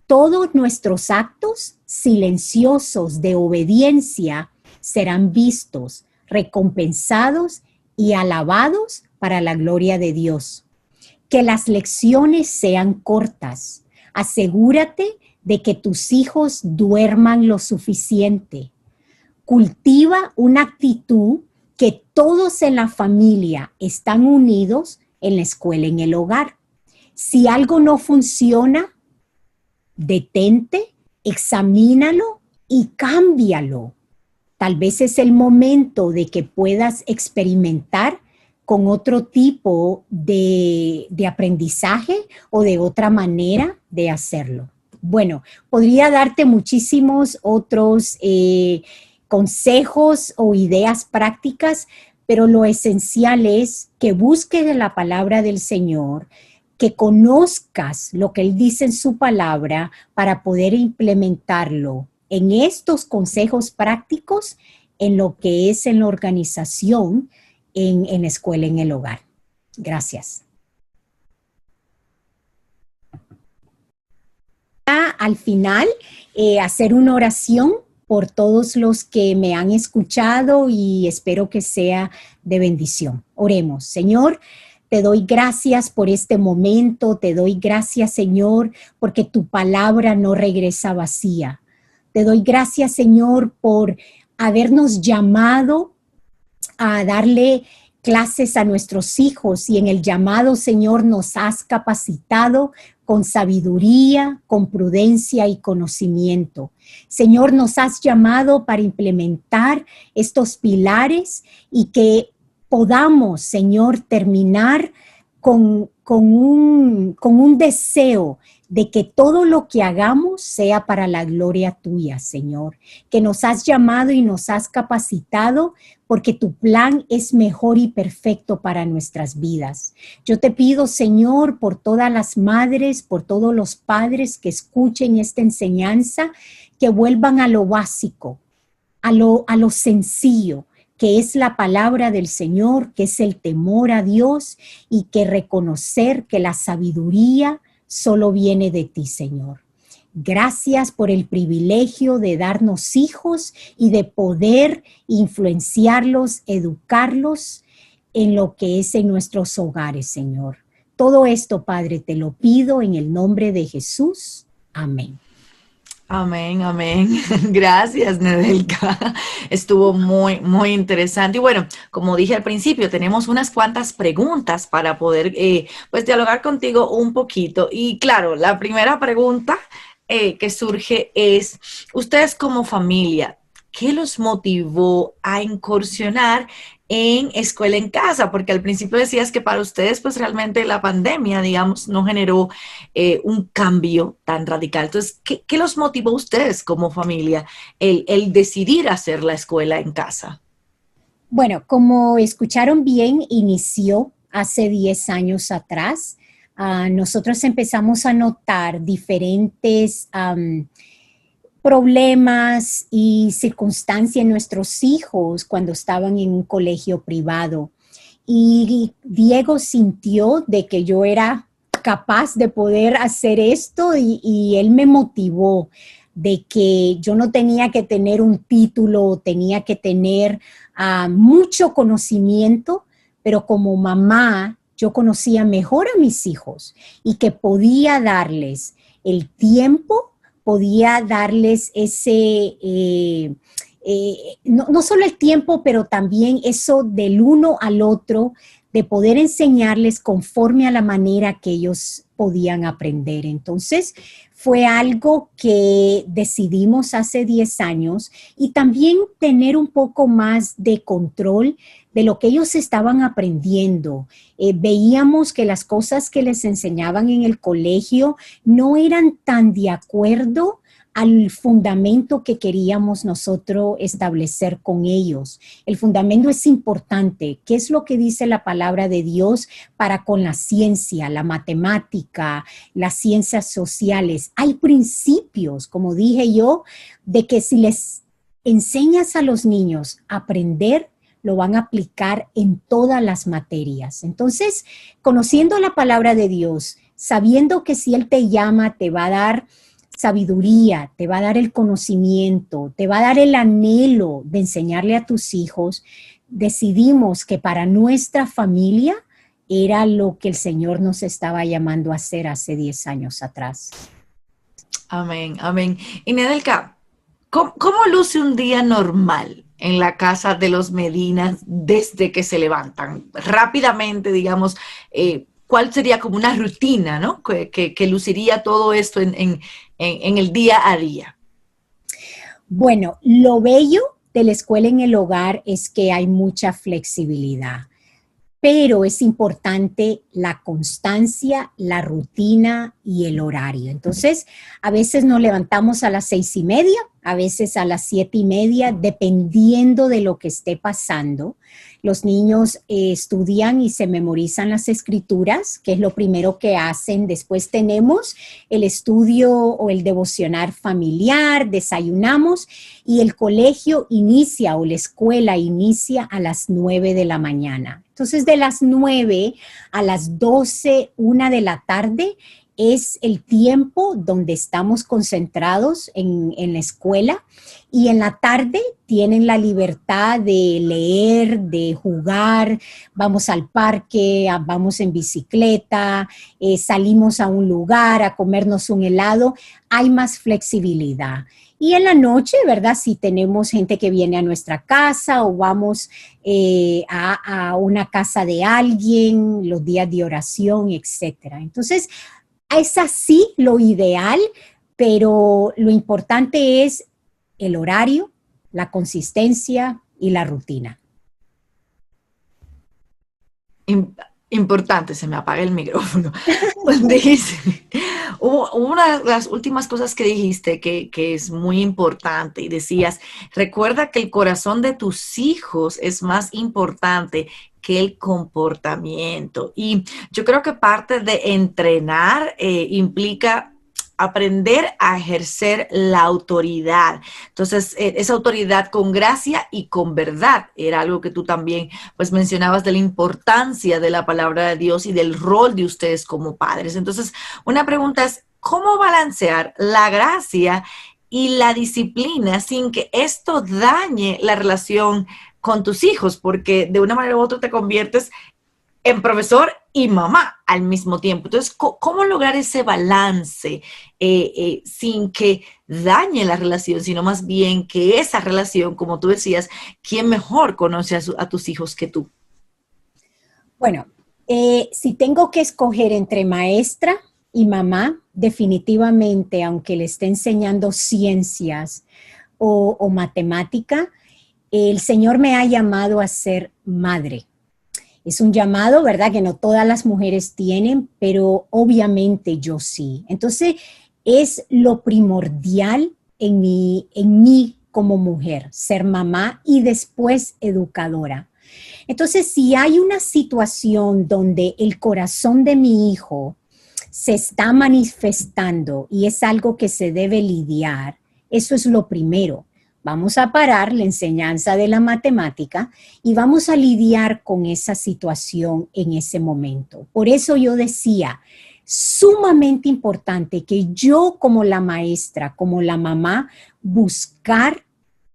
Todos nuestros actos silenciosos de obediencia serán vistos, recompensados y alabados para la gloria de Dios. Que las lecciones sean cortas. Asegúrate de que tus hijos duerman lo suficiente. Cultiva una actitud que todos en la familia están unidos en la escuela, en el hogar. Si algo no funciona, detente, examínalo y cámbialo. Tal vez es el momento de que puedas experimentar con otro tipo de aprendizaje o de otra manera de hacerlo. Bueno, podría darte muchísimos otros consejos o ideas prácticas, pero lo esencial es que busques en la palabra del Señor, que conozcas lo que Él dice en su palabra para poder implementarlo en estos consejos prácticos, en lo que es en la organización en escuela en el hogar. Gracias. Al final, hacer una oración por todos los que me han escuchado y espero que sea de bendición. Oremos. Señor, te doy gracias por este momento, te doy gracias, Señor, porque tu palabra no regresa vacía. Te doy gracias, Señor, por habernos llamado a darle clases a nuestros hijos y en el llamado, Señor, nos has capacitado con sabiduría, con prudencia y conocimiento. Señor, nos has llamado para implementar estos pilares y que podamos, Señor, terminar con un deseo de que todo lo que hagamos sea para la gloria tuya, Señor, que nos has llamado y nos has capacitado porque tu plan es mejor y perfecto para nuestras vidas. Yo te pido, Señor, por todas las madres, por todos los padres que escuchen esta enseñanza, que vuelvan a lo básico, a lo sencillo, que es la palabra del Señor, que es el temor a Dios y que reconocer que la sabiduría solo viene de ti, Señor. Gracias por el privilegio de darnos hijos y de poder influenciarlos, educarlos en lo que es en nuestros hogares, Señor. Todo esto, Padre, te lo pido en el nombre de Jesús. Amén.
Amén, amén. Gracias, Nedelka. Estuvo muy, muy interesante. Y bueno, como dije al principio, tenemos unas cuantas preguntas para poder pues dialogar contigo un poquito. Y claro, la primera pregunta que surge es, ustedes como familia, ¿qué los motivó a incursionar en escuela en casa? Porque al principio decías que para ustedes pues realmente la pandemia, digamos, no generó un cambio tan radical. Entonces, ¿qué los motivó a ustedes como familia el decidir hacer la escuela en casa?
Bueno, como escucharon bien, inició hace 10 años atrás. Nosotros empezamos a notar diferentes problemas y circunstancias en nuestros hijos cuando estaban en un colegio privado. Y Diego sintió de que yo era capaz de poder hacer esto y él me motivó de que yo no tenía que tener un título, tenía que tener mucho conocimiento, pero como mamá yo conocía mejor a mis hijos y que podía darles el tiempo, podía darles ese, no solo el tiempo, pero también eso del uno al otro, de poder enseñarles conforme a la manera que ellos podían aprender. Entonces, fue algo que decidimos hace 10 años y también tener un poco más de control de lo que ellos estaban aprendiendo. Veíamos que las cosas que les enseñaban en el colegio no eran tan de acuerdo al fundamento que queríamos nosotros establecer con ellos. El fundamento es importante. ¿Qué es lo que dice la palabra de Dios para con la ciencia, la matemática, las ciencias sociales? Hay principios, como dije yo, de que si les enseñas a los niños a aprender, lo van a aplicar en todas las materias. Entonces, conociendo la palabra de Dios, sabiendo que si Él te llama, te va a dar sabiduría, te va a dar el conocimiento, te va a dar el anhelo de enseñarle a tus hijos, decidimos que para nuestra familia era lo que el Señor nos estaba llamando a hacer hace 10 años atrás.
Amén, amén. Y Nedelka, ¿cómo luce un día normal en la casa de los Medinas desde que se levantan? Rápidamente, digamos, ¿cuál sería como una rutina, ¿no? que luciría todo esto en el día a día?
Bueno, lo bello de la escuela en el hogar es que hay mucha flexibilidad, pero es importante la constancia, la rutina y el horario. Entonces, a veces nos levantamos a las 6:30 a veces a las 7:30, dependiendo de lo que esté pasando. Los niños estudian y se memorizan las escrituras, que es lo primero que hacen. Después tenemos el estudio o el devocionar familiar, desayunamos y el colegio inicia o la escuela inicia a las 9 de la mañana. Entonces, de las 9 a las 12, 1 de la tarde, es el tiempo donde estamos concentrados en la escuela, y en la tarde tienen la libertad de leer, de jugar, vamos al parque, vamos en bicicleta, salimos a un lugar a comernos un helado, hay más flexibilidad. Y en la noche, ¿verdad? Si tenemos gente que viene a nuestra casa o vamos a una casa de alguien, los días de oración, etcétera. Entonces, es así lo ideal, pero lo importante es el horario, la consistencia y la rutina.
Importante, se me apaga el micrófono. Pues una de las últimas cosas que dijiste que es muy importante, y decías, recuerda que el corazón de tus hijos es más importante que el comportamiento. Y yo creo que parte de entrenar implica aprender a ejercer la autoridad. Entonces, esa autoridad con gracia y con verdad era algo que tú también pues mencionabas, de la importancia de la palabra de Dios y del rol de ustedes como padres. Entonces, una pregunta es, ¿cómo balancear la gracia y la disciplina sin que esto dañe la relación con tus hijos? Porque de una manera u otra te conviertes en profesor y mamá al mismo tiempo. Entonces, ¿cómo lograr ese balance sin que dañe la relación, sino más bien que esa relación, como tú decías, ¿quién mejor conoce a tus hijos que tú?
Bueno, si tengo que escoger entre maestra y mamá, definitivamente, aunque le esté enseñando ciencias o matemática, el Señor me ha llamado a ser madre. Es un llamado, ¿verdad?, que no todas las mujeres tienen, pero obviamente yo sí. Entonces, es lo primordial en mí como mujer, ser mamá y después educadora. Entonces, si hay una situación donde el corazón de mi hijo se está manifestando y es algo que se debe lidiar, eso es lo primero. Vamos a parar la enseñanza de la matemática y vamos a lidiar con esa situación en ese momento. Por eso yo decía, sumamente importante que yo como la maestra, como la mamá, buscar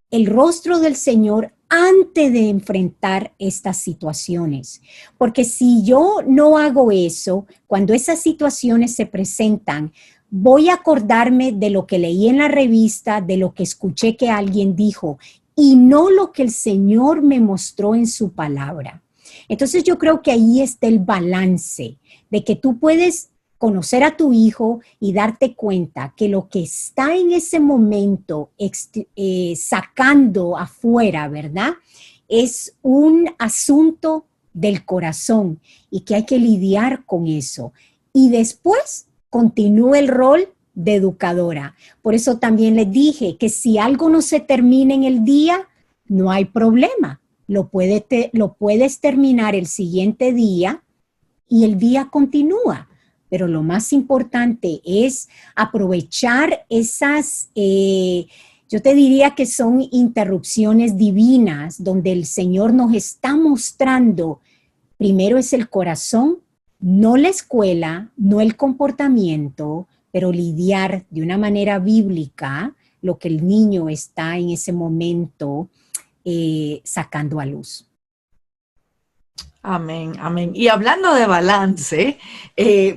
el rostro del Señor antes de enfrentar estas situaciones. Porque si yo no hago eso, cuando esas situaciones se presentan, voy a acordarme de lo que leí en la revista, de lo que escuché que alguien dijo, y no lo que el Señor me mostró en su palabra. Entonces yo creo que ahí está el balance, de que tú puedes conocer a tu hijo y darte cuenta que lo que está en ese momento sacando afuera, ¿verdad?, es un asunto del corazón y que hay que lidiar con eso. Y después continúa el rol de educadora. Por eso también les dije que si algo no se termina en el día, no hay problema. Lo puedes terminar el siguiente día y el día continúa. Pero lo más importante es aprovechar esas, yo te diría que son interrupciones divinas, donde el Señor nos está mostrando, primero es el corazón, no la escuela, no el comportamiento, pero lidiar de una manera bíblica lo que el niño está en ese momento sacando a luz.
Amén, amén. Y hablando de balance,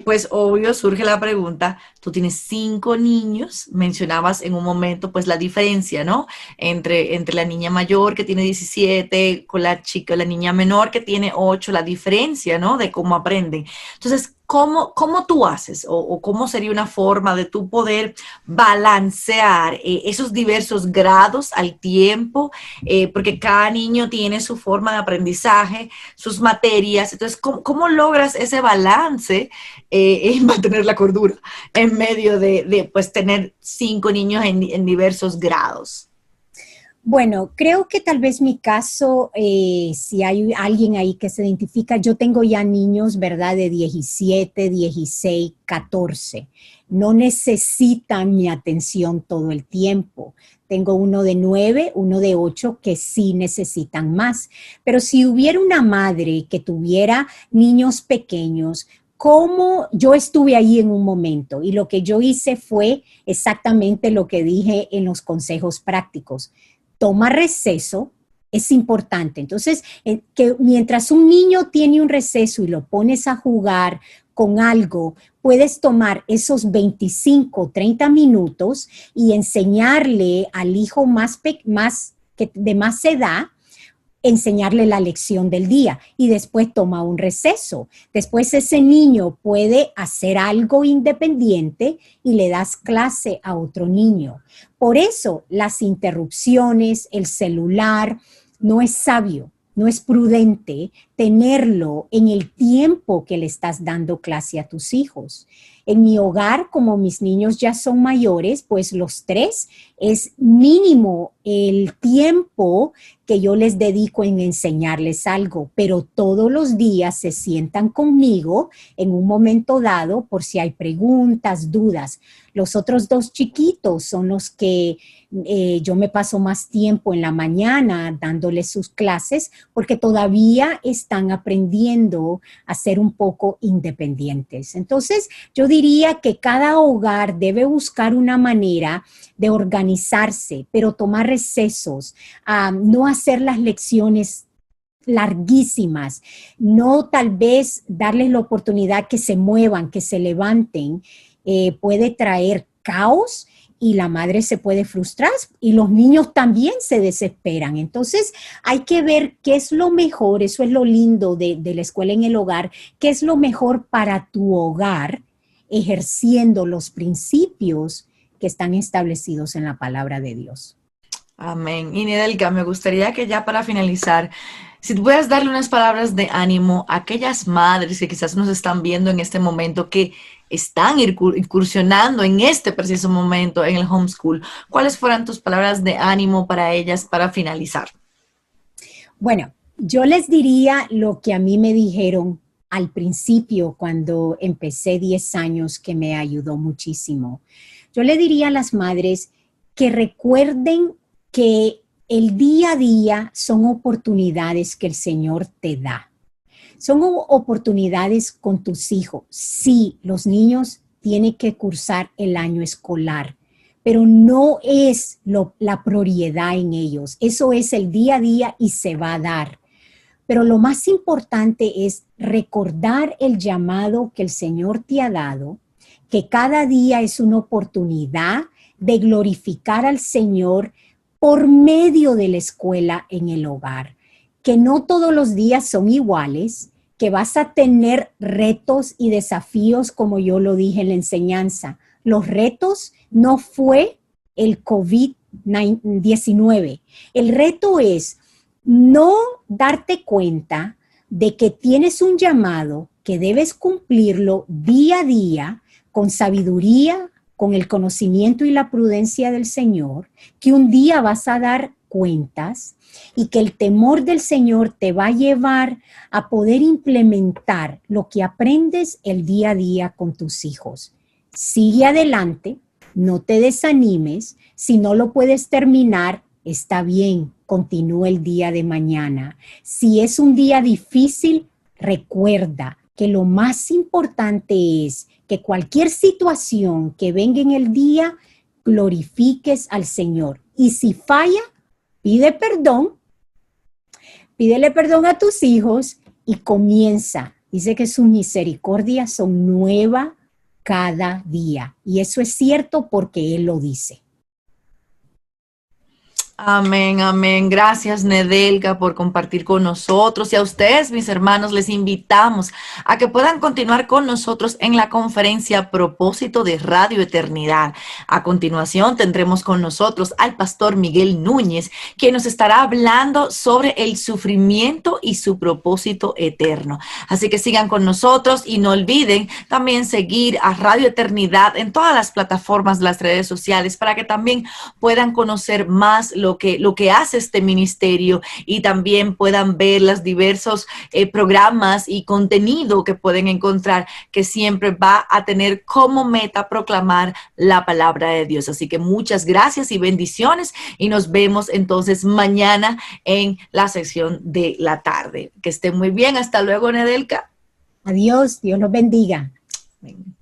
pues obvio surge la pregunta, tú tienes 5 niños, mencionabas en un momento pues la diferencia, ¿no? Entre la niña mayor que tiene 17 con la niña menor que tiene 8, la diferencia, ¿no? De cómo aprenden. Entonces, ¿cómo tú haces o cómo sería una forma de tú poder balancear esos diversos grados al tiempo? Porque cada niño tiene su forma de aprendizaje, sus materias. Entonces, ¿cómo logras ese balance y mantener la cordura en medio de pues, tener 5 niños en diversos grados?
Bueno, creo que tal vez mi caso, si hay alguien ahí que se identifica, yo tengo ya niños, ¿verdad? De 17, 16, 14. No necesitan mi atención todo el tiempo. Tengo uno de 9, uno de 8 que sí necesitan más. Pero si hubiera una madre que tuviera niños pequeños, como yo estuve ahí en un momento y lo que yo hice fue exactamente lo que dije en los consejos prácticos. Toma receso, es importante. Entonces, que mientras un niño tiene un receso y lo pones a jugar con algo, puedes tomar esos 25, 30 minutos y enseñarle al hijo de más edad, enseñarle la lección del día y después toma un receso. Después ese niño puede hacer algo independiente y le das clase a otro niño. Por eso las interrupciones, el celular, no es sabio, no es prudente tenerlo en el tiempo que le estás dando clase a tus hijos. En mi hogar, como mis niños ya son mayores, pues los 3 es mínimo el tiempo que yo les dedico en enseñarles algo, pero todos los días se sientan conmigo en un momento dado por si hay preguntas, dudas. Los otros 2 chiquitos son los que yo me paso más tiempo en la mañana dándoles sus clases porque todavía están aprendiendo a ser un poco independientes. Entonces, yo diría que cada hogar debe buscar una manera de organizarse, pero tomar recesos, no hacer las lecciones larguísimas, no tal vez darles la oportunidad que se muevan, que se levanten, puede traer caos y la madre se puede frustrar y los niños también se desesperan. Entonces hay que ver qué es lo mejor, eso es lo lindo de la escuela en el hogar, qué es lo mejor para tu hogar, ejerciendo los principios que están establecidos en la palabra de Dios.
Amén. Y Nedelka, me gustaría que ya para finalizar, si tú puedes darle unas palabras de ánimo a aquellas madres que quizás nos están viendo en este momento, que están incursionando en este preciso momento en el homeschool, ¿cuáles fueran tus palabras de ánimo para ellas para finalizar?
Bueno, yo les diría lo que a mí me dijeron al principio cuando empecé 10 años, que me ayudó muchísimo. Yo le diría a las madres que recuerden que el día a día son oportunidades que el Señor te da. Son oportunidades con tus hijos. Sí, los niños tienen que cursar el año escolar, pero no es la prioridad en ellos. Eso es el día a día y se va a dar. Pero lo más importante es recordar el llamado que el Señor te ha dado, que cada día es una oportunidad de glorificar al Señor por medio de la escuela en el hogar, que no todos los días son iguales, que vas a tener retos y desafíos, como yo lo dije en la enseñanza. Los retos no fue el COVID-19. El reto es no darte cuenta de que tienes un llamado, que debes cumplirlo día a día con sabiduría, con el conocimiento y la prudencia del Señor, que un día vas a dar cuentas y que el temor del Señor te va a llevar a poder implementar lo que aprendes el día a día con tus hijos. Sigue adelante, no te desanimes, si no lo puedes terminar, está bien, continúa el día de mañana. Si es un día difícil, recuerda que lo más importante es que cualquier situación que venga en el día, glorifiques al Señor. Y si falla, pídele perdón a tus hijos y comienza. Dice que sus misericordias son nuevas cada día. Y eso es cierto porque Él lo dice.
Amén, amén. Gracias, Nedelka, por compartir con nosotros. Y a ustedes, mis hermanos, les invitamos a que puedan continuar con nosotros en la conferencia Propósito de Radio Eternidad. A continuación, tendremos con nosotros al pastor Miguel Núñez, quien nos estará hablando sobre el sufrimiento y su propósito eterno. Así que sigan con nosotros y no olviden también seguir a Radio Eternidad en todas las plataformas de las redes sociales para que también puedan conocer más lo que hace este ministerio y también puedan ver los diversos programas y contenido que pueden encontrar, que siempre va a tener como meta proclamar la palabra de Dios. Así que muchas gracias y bendiciones y nos vemos entonces mañana en la sección de la tarde. Que estén muy bien. Hasta luego, Nedelka.
Adiós, Dios los bendiga.
Amén.